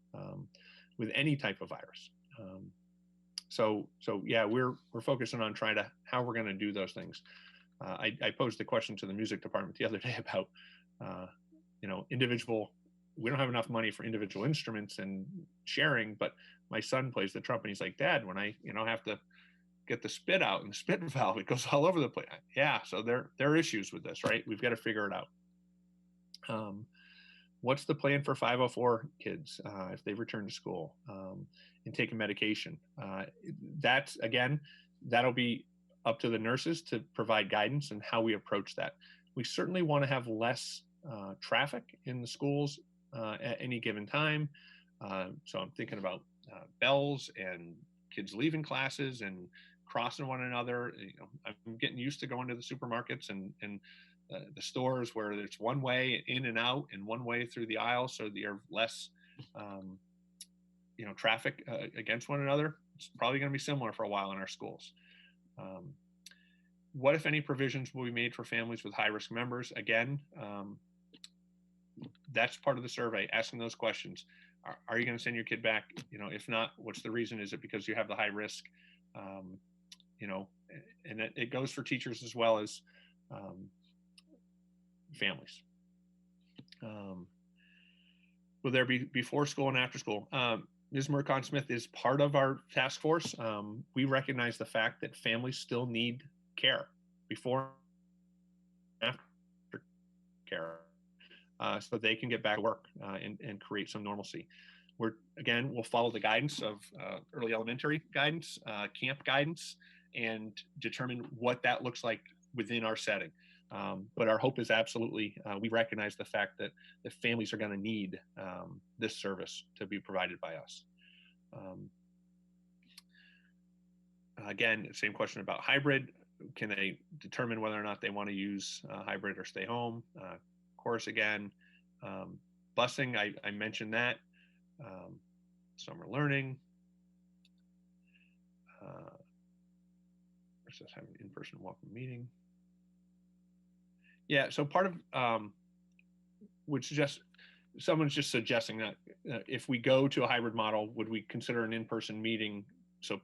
with any type of virus. So yeah, we're focusing on how we're going to do those things. I posed a question to the music department the other day about, we don't have enough money for individual instruments and sharing, but my son plays the trumpet. He's like, Dad, when I, have to get the spit out and the spit valve, it goes all over the place. Yeah. So there are issues with this, right? We've got to figure it out. What's the plan for 504 kids if they return to school and taking medication? That's, again, that'll be up to the nurses to provide guidance on how we approach that. We certainly want to have less traffic in the schools at any given time. So I'm thinking about bells and kids leaving classes and crossing one another. I'm getting used to going to the supermarkets and the stores where there's one way in and out and one way through the aisle, so you're less traffic against one another. It's probably going to be similar for a while in our schools. What, if any, provisions will be made for families with high-risk members? Again, that's part of the survey, asking those questions. Are you going to send your kid back? If not, what's the reason? Is it because you have the high risk? And it goes for teachers as well as families. Will there be before school and after school? Ms. Mercon-Smith is part of our task force. We recognize the fact that families still need care before and after care, so they can get back to work and create some normalcy. We'll follow the guidance of early elementary guidance, camp guidance, and determine what that looks like within our setting. But our hope is absolutely, we recognize the fact that the families are going to need this service to be provided by us. Again, same question about hybrid. Can they determine whether or not they want to use hybrid or stay home? Of course, again, busing, I mentioned that. Summer learning. Versus having an in-person welcome meeting. Yeah, so part of would suggest, someone's just suggesting that if we go to a hybrid model, would we consider an in-person meeting so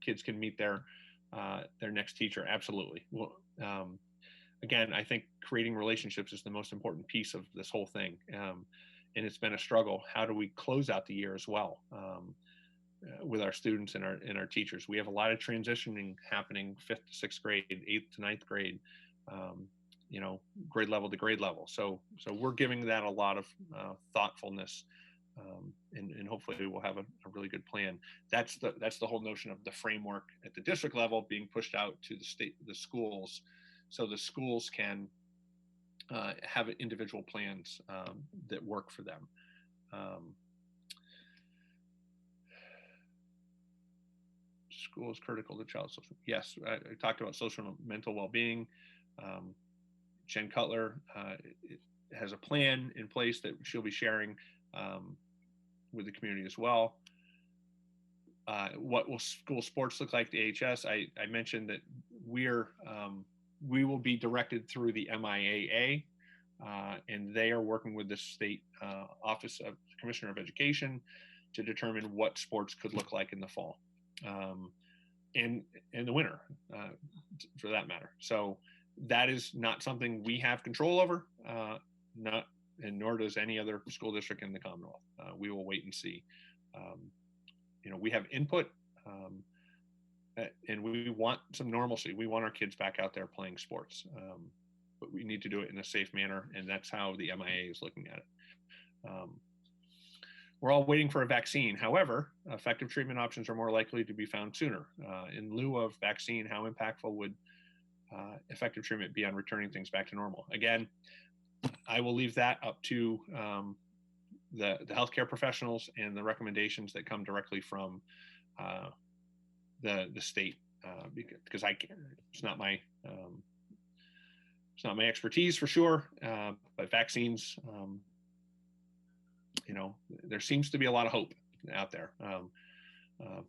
kids can meet their next teacher? Absolutely. Well, again, I think creating relationships is the most important piece of this whole thing, and it's been a struggle. How do we close out the year as well with our students and our teachers? We have a lot of transitioning happening, 5th to 6th grade, 8th to 9th grade. Grade level to grade level. So we're giving that a lot of thoughtfulness, and hopefully we'll have a really good plan. That's the whole notion of the framework at the district level being pushed out to the schools, so the schools can have individual plans that work for them. School is critical to child social. Yes, I talked about social and mental well-being. Jen Cutler has a plan in place that she'll be sharing with the community as well. What will school sports look like to AHS? I mentioned that we will be directed through the MIAA, and they are working with the state Office of Commissioner of Education to determine what sports could look like in the fall and the winter, for that matter. So that is not something we have control over, and nor does any other school district in the Commonwealth. We will wait and see. We have input, and we want some normalcy. We want our kids back out there playing sports, but we need to do it in a safe manner, and that's how the MIA is looking at it. We're all waiting for a vaccine. However, effective treatment options are more likely to be found sooner. In lieu of vaccine, how impactful would effective treatment be on returning things back to normal? Again, I will leave that up to the healthcare professionals and the recommendations that come directly from the state, because it's not my expertise for sure. But vaccines, there seems to be a lot of hope out there.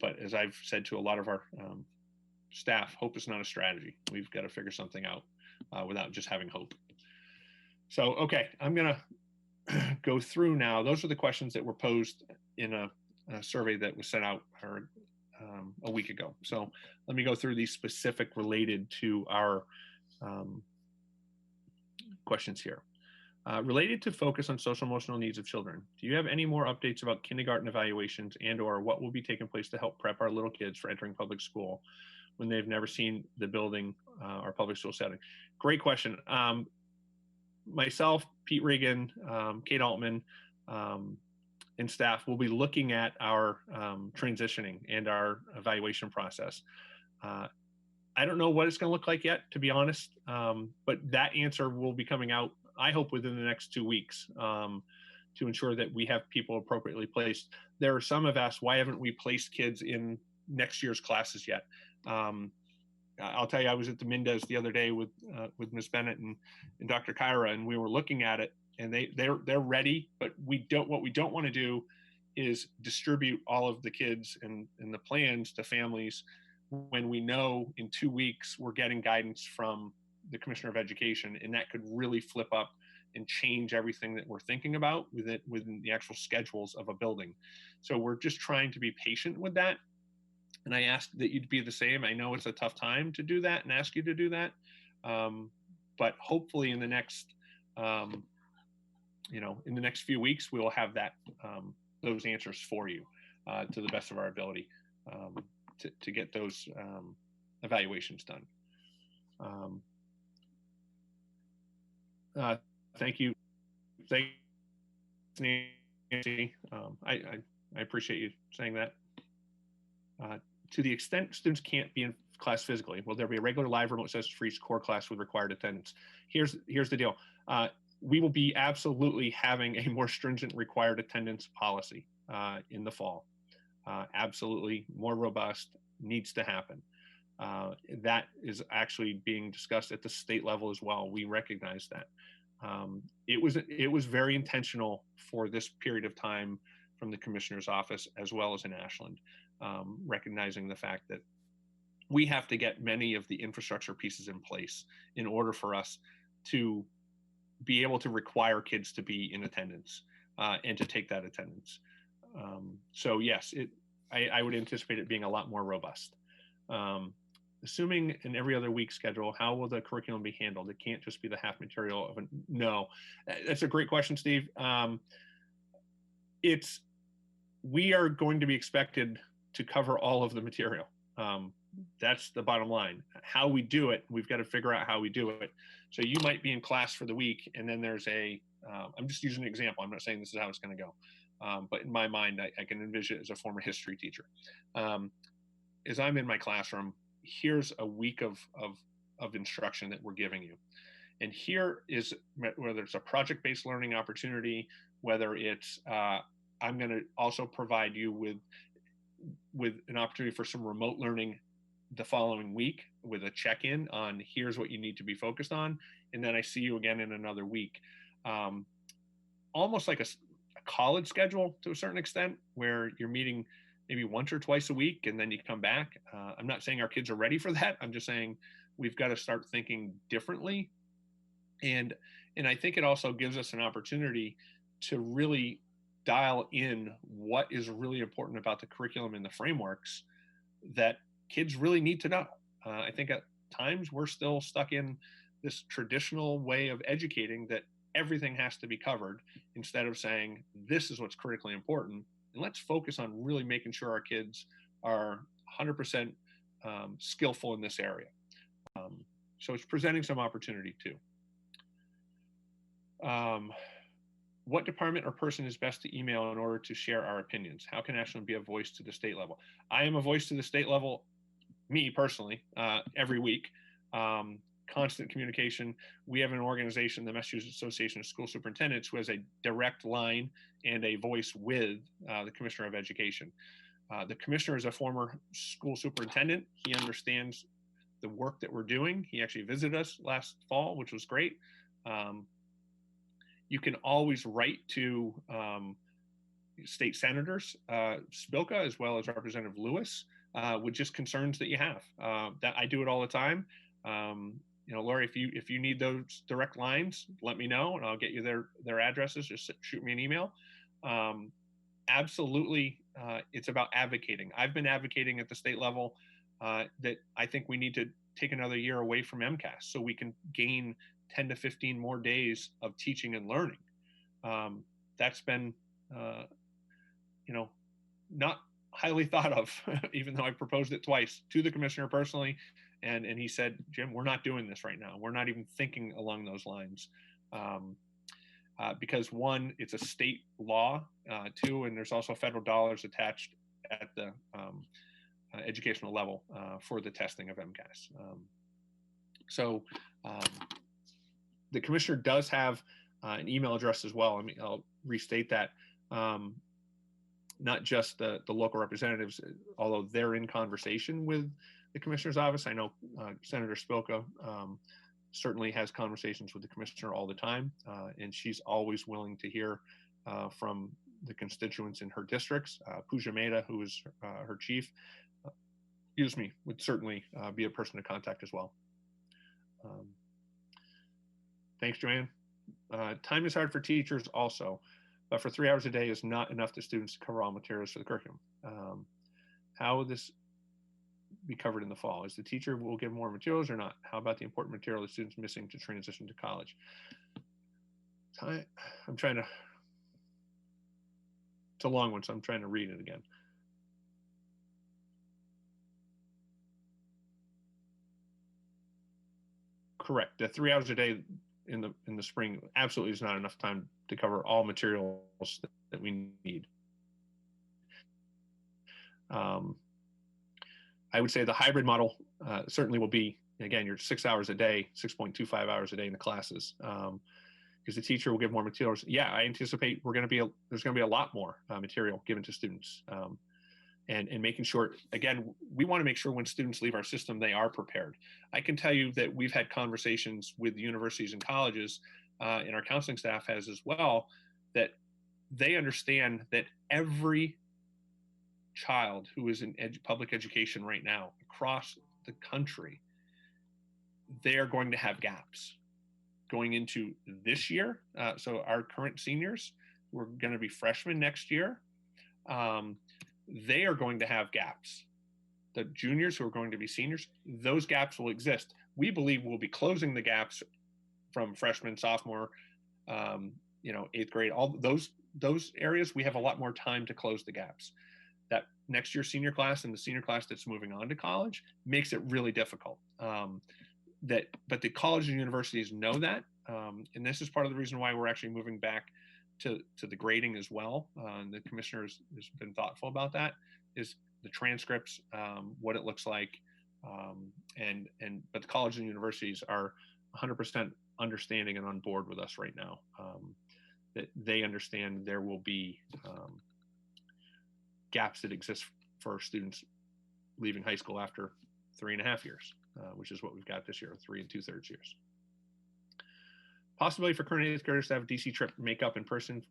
But as I've said to a lot of our staff, hope is not a strategy. We've got to figure something out without just having hope. So, okay, I'm going to go through now. Those are the questions that were posed in a survey that was sent out a week ago. So let me go through these specific related to our questions here. Related to focus on social emotional needs of children, do you have any more updates about kindergarten evaluations and/or what will be taking place to help prep our little kids for entering public school when they've never seen the building or public school setting? Great question. myself, Pete Regan, Kate Altman, and staff will be looking at our transitioning and our evaluation process. I don't know what it's going to look like yet, to be honest, but that answer will be coming out, I hope, within the next 2 weeks, to ensure that we have people appropriately placed. There are some have asked, why haven't we placed kids in next year's classes yet? I'll tell you, I was at the Mendez the other day with Ms. Bennett and Dr. Kyra, and we were looking at it, and they're ready, but what we don't want to do is distribute all of the kids and the plans to families when we know in 2 weeks we're getting guidance from the Commissioner of Education, and that could really flip up and change everything that we're thinking about within the actual schedules of a building. So we're just trying to be patient with that. And I ask that you'd be the same. I know it's a tough time to do that and ask you to do that. But hopefully in the next, in the next few weeks, we will have those answers for you to the best of our ability to get those evaluations done. Thank you. Thank you, Nancy. I appreciate you saying that. To the extent students can't be in class physically, will there be a regular live remote session-free core class with required attendance? Here's the deal. We will be absolutely having a more stringent required attendance policy in the fall. Absolutely more robust, needs to happen. That is actually being discussed at the state level as well. We recognize that. It was very intentional for this period of time from the Commissioner's office as well as in Ashland, recognizing the fact that we have to get many of the infrastructure pieces in place in order for us to be able to require kids to be in attendance and to take that attendance. So yes, I would anticipate it being a lot more robust. Assuming an every other week schedule, how will the curriculum be handled? It can't just be the half material of no. That's a great question, Steve. We are going to be expected to cover all of the material. That's the bottom line. How we do it, we've got to figure out how we do it. So you might be in class for the week, and then there's I'm just using an example. I'm not saying this is how it's going to go. But in my mind, I can envision it as a former history teacher. As I'm in my classroom, here's a week of instruction that we're giving you. And here is, whether it's a project-based learning opportunity, whether it's, I'm going to also provide you with an opportunity for some remote learning the following week with a check-in on here's what you need to be focused on. And then I see you again in another week. Almost like a college schedule to a certain extent, where you're meeting maybe once or twice a week and then you come back. I'm not saying our kids are ready for that. I'm just saying we've got to start thinking differently. And I think it also gives us an opportunity to really dial in what is really important about the curriculum and the frameworks that kids really need to know. I think at times we're still stuck in this traditional way of educating that everything has to be covered, instead of saying, this is what's critically important. And let's focus on really making sure our kids are 100% skillful in this area. So it's presenting some opportunity too. What department or person is best to email in order to share our opinions? How can Ashland be a voice to the state level? I am a voice to the state level, me personally, every week. Constant communication. We have an organization, the Massachusetts Association of School Superintendents, who has a direct line and a voice with the Commissioner of Education. The Commissioner is a former school superintendent. He understands the work that we're doing. He actually visited us last fall, which was great. You can always write to state senators, Spilka, as well as Representative Lewis, with just concerns that you have. That I do it all the time. Lori, if you need those direct lines, let me know, and I'll get you their addresses. Just shoot me an email. Absolutely, it's about advocating. I've been advocating at the state level that I think we need to take another year away from MCAS so we can gain 10 to 15 more days of teaching and learning. That's been, not highly thought of, even though I proposed it twice to the commissioner personally. And he said, Jim, we're not doing this right now. We're not even thinking along those lines. Because one, it's a state law, two, and there's also federal dollars attached at the educational level for the testing of MCAS. So the commissioner does have an email address as well. I mean, I'll restate that. Not just the local representatives, although they're in conversation with the commissioner's office. I know Senator Spilka certainly has conversations with the commissioner all the time, and she's always willing to hear from the constituents in her districts. Pooja Mehta, who is her chief, would certainly be a person to contact as well. Thanks, Joanne. Time is hard for teachers also, but for 3 hours a day is not enough to students to cover all materials for the curriculum. How will this be covered in the fall? Is the teacher will give more materials or not? How about the important material the students missing to transition to college? I'm trying to, it's a long one, so I'm trying to read it again. Correct. The 3 hours a day in the spring absolutely is not enough time to cover all materials that we need. I would say the hybrid model certainly will be, again, you're 6 hours a day, 6.25 hours a day in the classes, because the teacher will give more materials. Yeah, I anticipate there's going to be a lot more material given to students, and making sure, again, we want to make sure when students leave our system, they are prepared. I can tell you that we've had conversations with universities and colleges, and our counseling staff has as well, that they understand that every child who is in public education right now across the country, they are going to have gaps going into this year. So our current seniors, who are going to be freshmen next year, they are going to have gaps. The juniors who are going to be seniors, those gaps will exist. We believe we'll be closing the gaps from freshman, sophomore, eighth grade, all those areas. We have a lot more time to close the gaps. That next year senior class and the senior class that's moving on to college makes it really difficult. But the colleges and universities know that, and this is part of the reason why we're actually moving back to the grading as well. The commissioner has been thoughtful about that, is the transcripts, what it looks like, but the colleges and universities are 100% understanding and on board with us right now, that they understand there will be gaps that exist for students leaving high school after 3.5 years, which is what we've got this year, 3 2/3 years. Possibility for current 8th graders to have a DC trip makeup in person.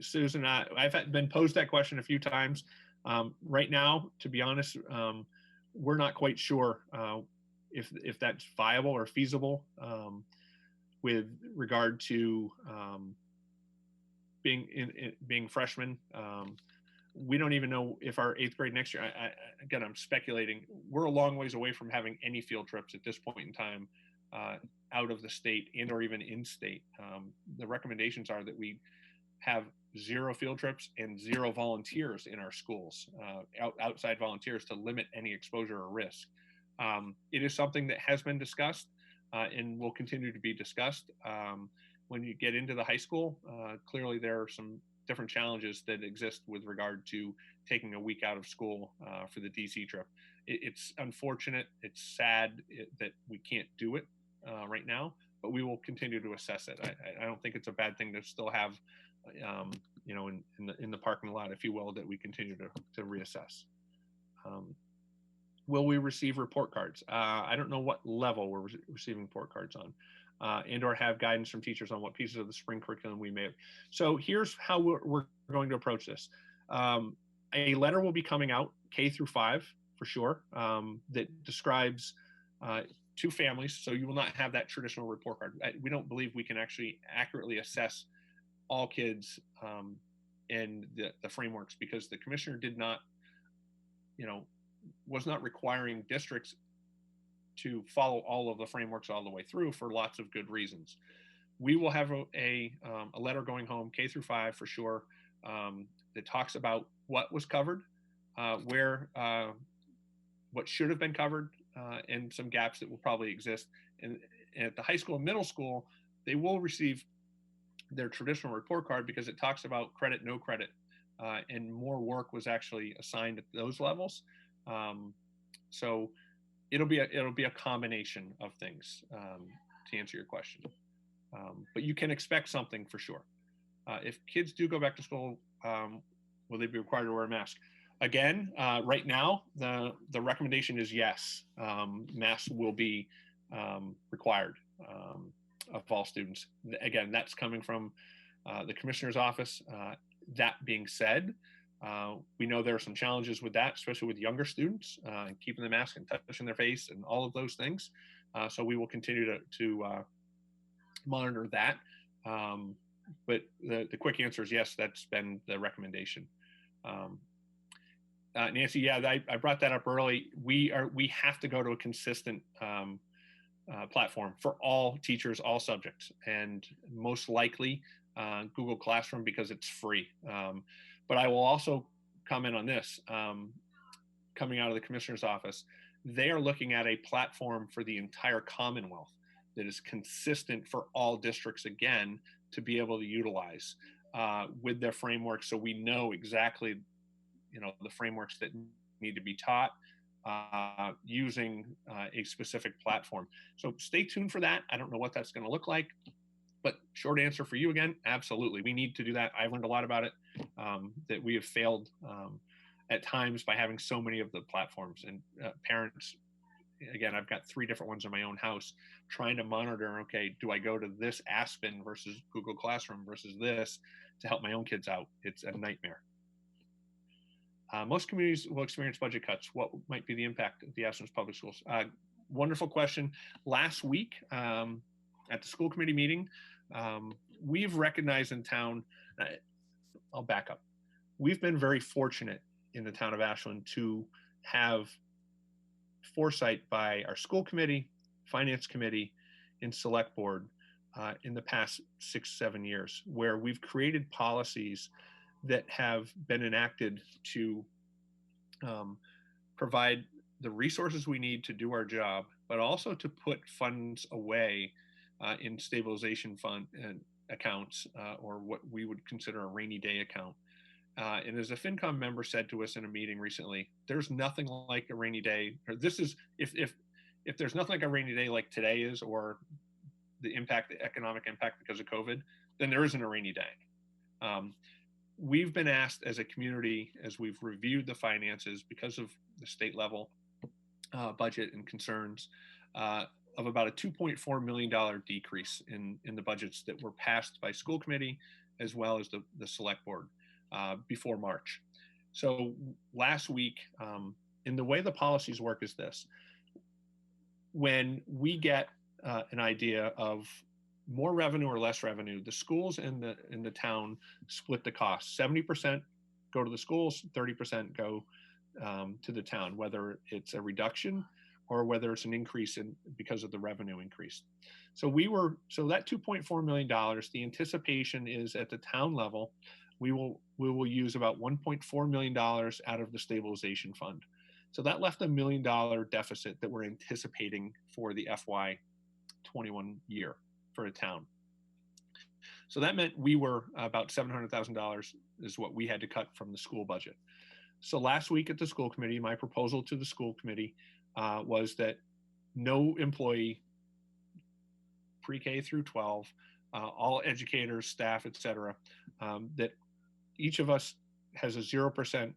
Susan, I've been posed that question a few times. Right now, to be honest, we're not quite sure if that's viable or feasible with regard to being freshmen. We don't even know if our 8th grade next year, again, I'm speculating, we're a long ways away from having any field trips at this point in time out of the state and or even in state. The recommendations are that we have 0 field trips and 0 volunteers in our schools, outside volunteers, to limit any exposure or risk. It is something that has been discussed and will continue to be discussed. When you get into the high school, clearly there are some different challenges that exist with regard to taking a week out of school for the DC trip. It's unfortunate, it's sad that we can't do it right now, but we will continue to assess it. I don't think it's a bad thing to still have, in the parking lot, if you will, that we continue to reassess. Will we receive report cards? I don't know what level we're receiving report cards on, and or have guidance from teachers on what pieces of the spring curriculum we may have. So here's how we're going to approach this. A letter will be coming out, K through 5 for sure, that describes to families. So you will not have that traditional report card. We don't believe we can actually accurately assess all kids in the frameworks, because the commissioner did not, was not requiring districts to follow all of the frameworks all the way through for lots of good reasons. We will have a letter going home, K through 5 for sure, that talks about what was covered, what should have been covered, and some gaps that will probably exist. And at the high school and middle school, they will receive their traditional report card because it talks about credit, no credit, and more work was actually assigned at those levels. So it'll be a combination of things, to answer your question. But you can expect something for sure. If kids do go back to school, will they be required to wear a mask? Again, right now, the recommendation is yes. Masks will be required of all students. Again, that's coming from the commissioner's office. That being said, we know there are some challenges with that, especially with younger students, keeping the mask and touching their face and all of those things. So we will continue to monitor that. But the quick answer is yes, that's been the recommendation. Nancy, yeah, I brought that up early. We have to go to a consistent platform for all teachers, all subjects, and most likely Google Classroom because it's free. But I will also comment on this. Coming out of the commissioner's office, they are looking at a platform for the entire Commonwealth that is consistent for all districts, again, to be able to utilize with their framework, so we know exactly, the frameworks that need to be taught using a specific platform. So stay tuned for that. I don't know what that's going to look like, but short answer for you again, absolutely. We need to do that. I've learned a lot about it, that we have failed at times by having so many of the platforms, and parents, again, I've got 3 different ones in my own house, trying to monitor, okay, do I go to this Aspen versus Google Classroom versus this to help my own kids out? It's a nightmare. Most communities will experience budget cuts. What might be the impact of the Ashland Public Schools? Wonderful question. Last week at the school committee meeting, we've recognized in town, I'll back up. We've been very fortunate in the town of Ashland to have foresight by our school committee, finance committee, and select board in the past 6-7 years, where we've created policies that have been enacted to provide the resources we need to do our job, but also to put funds away in stabilization fund and accounts, or what we would consider a rainy day account. And as a FinCom member said to us in a meeting recently, there's nothing like a rainy day, or this is, if there's nothing like a rainy day like today is, or the economic impact because of COVID, then there isn't a rainy day. We've been asked as a community, as we've reviewed the finances because of the state level budget and concerns, of about a $2.4 million decrease in the budgets that were passed by school committee as well as the select board before March. So last week, and the way the policies work is this: when we get an idea of more revenue or less revenue, the schools in the town split the cost. 70% go to the schools, 30% go to the town, whether it's a reduction or whether it's an increase because of the revenue increase. So that $2.4 million, the anticipation is at the town level, we will use about $1.4 million out of the stabilization fund. So that left $1 million deficit that we're anticipating for the FY21 year for a town. So that meant we were about $700,000 is what we had to cut from the school budget. So last week at the school committee, my proposal to the school committee was that no employee, pre-K through 12, all educators, staff, et cetera, that each of us has a 0%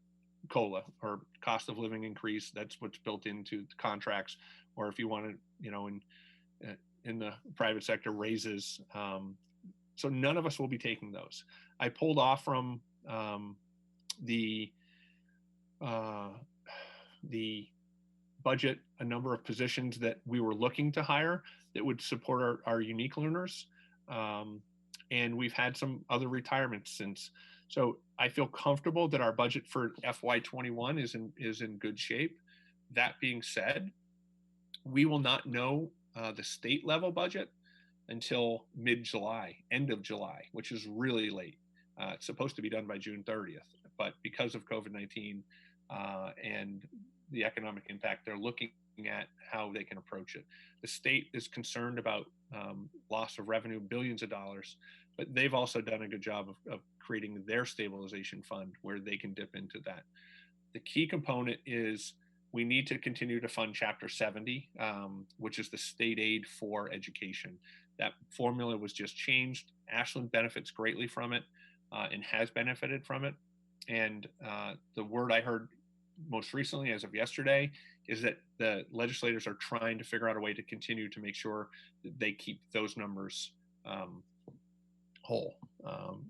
COLA, or cost of living increase. That's what's built into the contracts. Or if you want to, in the private sector, raises. So none of us will be taking those. I pulled off from the budget a number of positions that we were looking to hire that would support our unique learners. And we've had some other retirements since. So I feel comfortable that our budget for FY21 is in good shape. That being said, we will not know the state level budget until mid-July, end of July, which is really late. It's supposed to be done by June 30th, but because of COVID-19 and the economic impact, they're looking at how they can approach it. The state is concerned about loss of revenue, billions of dollars, but they've also done a good job of creating their stabilization fund where they can dip into that. The key component is we need to continue to fund Chapter 70, which is the state aid for education. That formula was just changed. Ashland benefits greatly from it and has benefited from it. And the word I heard most recently, as of yesterday, is that the legislators are trying to figure out a way to continue to make sure that they keep those numbers whole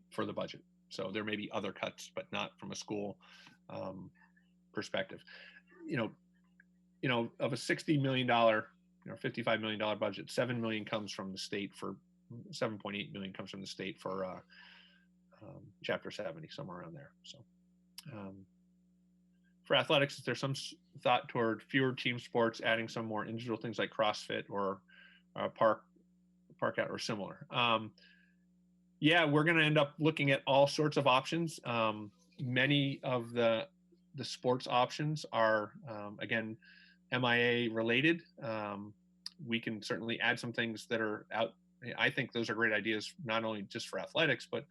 for the budget. So there may be other cuts, but not from a school perspective. Of a $60 million, $55 million budget, $7 million comes from the state for 7.8 million comes from the state for Chapter 70, somewhere around there. So for athletics, there's some thought toward fewer team sports, adding some more individual things like CrossFit or park out or similar. Yeah, we're going to end up looking at all sorts of options. Many of the sports options are, again, MIA related. We can certainly add some things that are out. I think those are great ideas, not only just for athletics, but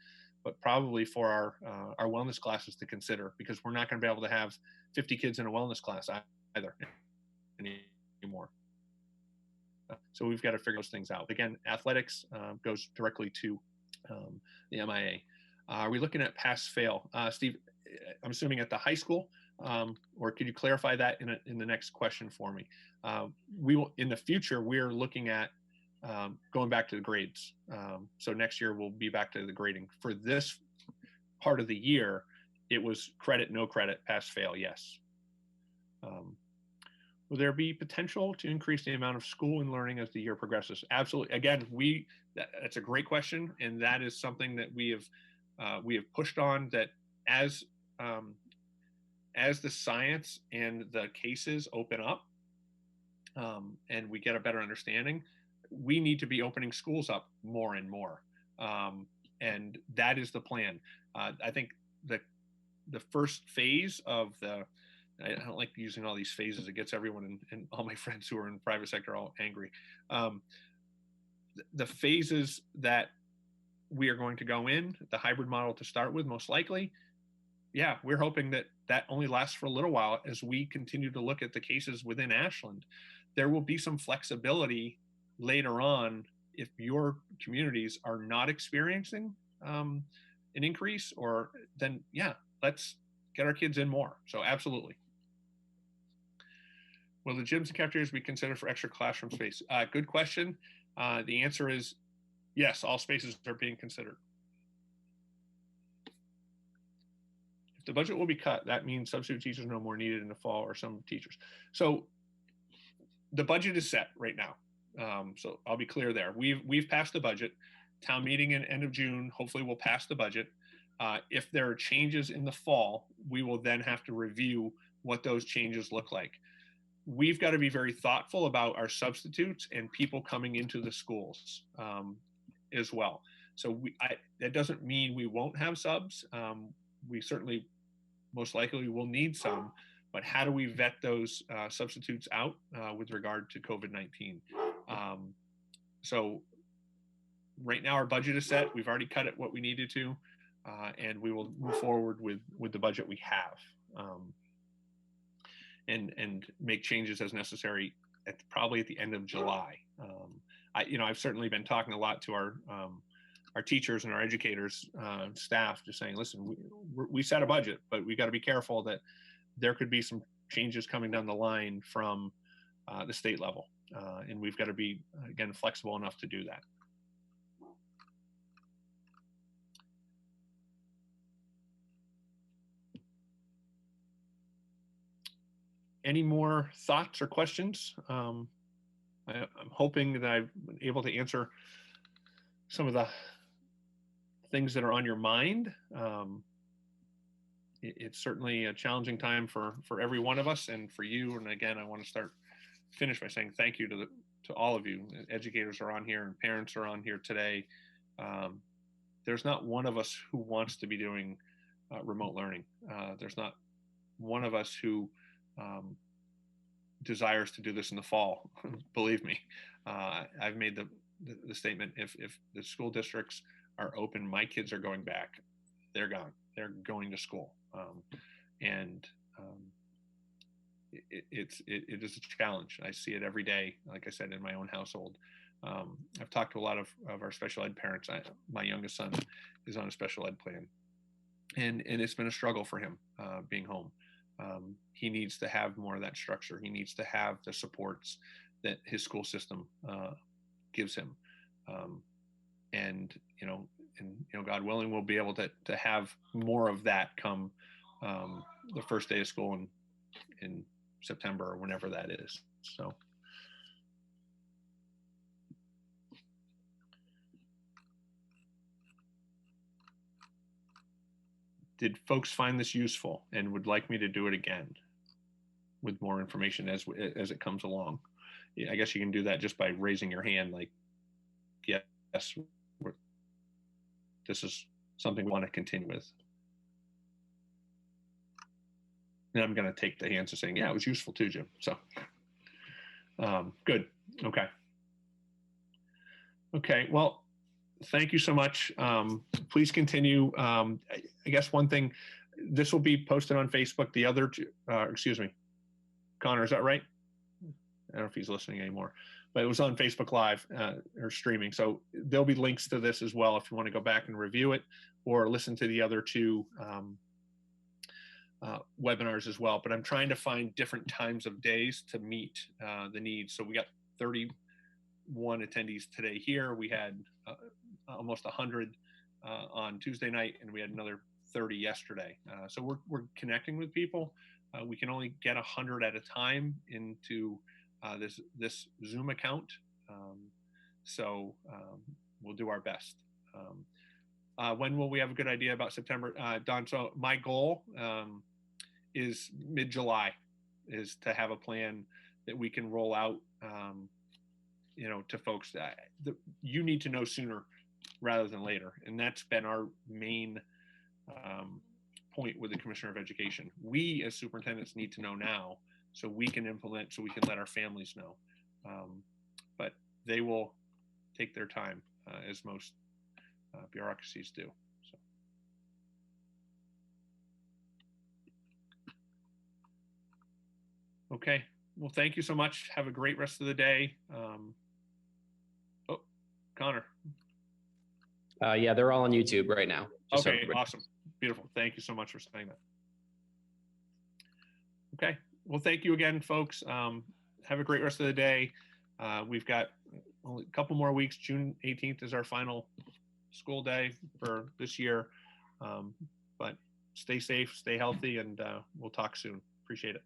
probably for our wellness classes to consider, because we're not going to be able to have 50 kids in a wellness class either anymore. So we've got to figure those things out. Again, athletics goes directly to the MIA. Are we looking at pass-fail? Steve, I'm assuming at the high school, or could you clarify that in the next question for me? We will, in the future, we're looking at going back to the grades. So next year we'll be back to the grading. For this part of the year, it was credit, no credit, pass-fail, yes. Will there be potential to increase the amount of school and learning as the year progresses? Absolutely. Again, that's a great question, and that is something that we have pushed on, that as the science and the cases open up, and we get a better understanding, we need to be opening schools up more and more, and that is the plan. I think the first phase of I don't like using all these phases. It gets everyone and all my friends who are in the private sector all angry. The phases that we are going to go in, the hybrid model to start with, most likely, yeah, we're hoping that only lasts for a little while as we continue to look at the cases within Ashland. There will be some flexibility later on if your communities are not experiencing an increase, or then, yeah, let's get our kids in more. So absolutely. Will the gyms and cafeterias be considered for extra classroom space? Good question. The answer is yes, all spaces are being considered. If the budget will be cut, that means substitute teachers no more needed in the fall, or some teachers. So the budget is set right now. So I'll be clear there. We've passed the budget. Town meeting in end of June, hopefully we'll pass the budget. If there are changes in the fall, we will then have to review what those changes look like. We've got to be very thoughtful about our substitutes and people coming into the schools as well. So that doesn't mean we won't have subs. We certainly most likely will need some, but how do we vet those substitutes out with regard to COVID-19? So right now our budget is set. We've already cut it what we needed to, and we will move forward with the budget we have, and make changes as necessary probably at the end of July. I've certainly been talking a lot to our teachers and our educators, staff, just saying, listen, we set a budget, but we got to be careful that there could be some changes coming down the line from the state level. And we've got to be, again, flexible enough to do that. Any more thoughts or questions? I'm hoping that I've been able to answer some of the things that are on your mind. It's certainly a challenging time for every one of us and for you. And again, I want to finish by saying thank you to all of you. Educators are on here and parents are on here today. There's not one of us who wants to be doing remote learning. There's not one of us who desires to do this in the fall. Believe me, I've made the statement, if the school districts are open, my kids are going back. They're gone. They're going to school. And it is a challenge. I see it every day, like I said, in my own household. I've talked to a lot of our special ed parents. My youngest son is on a special ed plan, and it's been a struggle for him being home. He needs to have more of that structure. He needs to have the supports that his school system gives him. And God willing, we'll be able to have more of that come the first day of school in September or whenever that is. So. Did folks find this useful and would like me to do it again with more information as it comes along? I guess you can do that just by raising your hand, like, yes, this is something we want to continue with. And I'm going to take the hands of saying, yeah, it was useful too, Jim. So good. Okay. Well, thank you so much. Please continue. I guess one thing, this will be posted on Facebook. The other two, excuse me, Connor, is that right? I don't know if he's listening anymore, but it was on Facebook Live or streaming. So there'll be links to this as well if you want to go back and review it or listen to the other two webinars as well. But I'm trying to find different times of days to meet the needs. So we got 31 attendees today here. We had almost 100 on Tuesday night, and we had another 30 yesterday. So we're connecting with people. We can only get 100 at a time into this Zoom account. So we'll do our best. When will we have a good idea about September? Don, so my goal is mid-July, is to have a plan that we can roll out to folks that you need to know sooner rather than later. And that's been our main point with the Commissioner of Education. We as superintendents need to know now so we can implement, so we can let our families know. But they will take their time, as most bureaucracies do. So. Okay, well, thank you so much. Have a great rest of the day. Oh, Connor. Yeah, they're all on YouTube right now. Okay, awesome. Beautiful. Thank you so much for saying that. Okay, well, thank you again, folks. Have a great rest of the day. We've got only a couple more weeks. June 18th is our final school day for this year. But stay safe, stay healthy, and we'll talk soon. Appreciate it.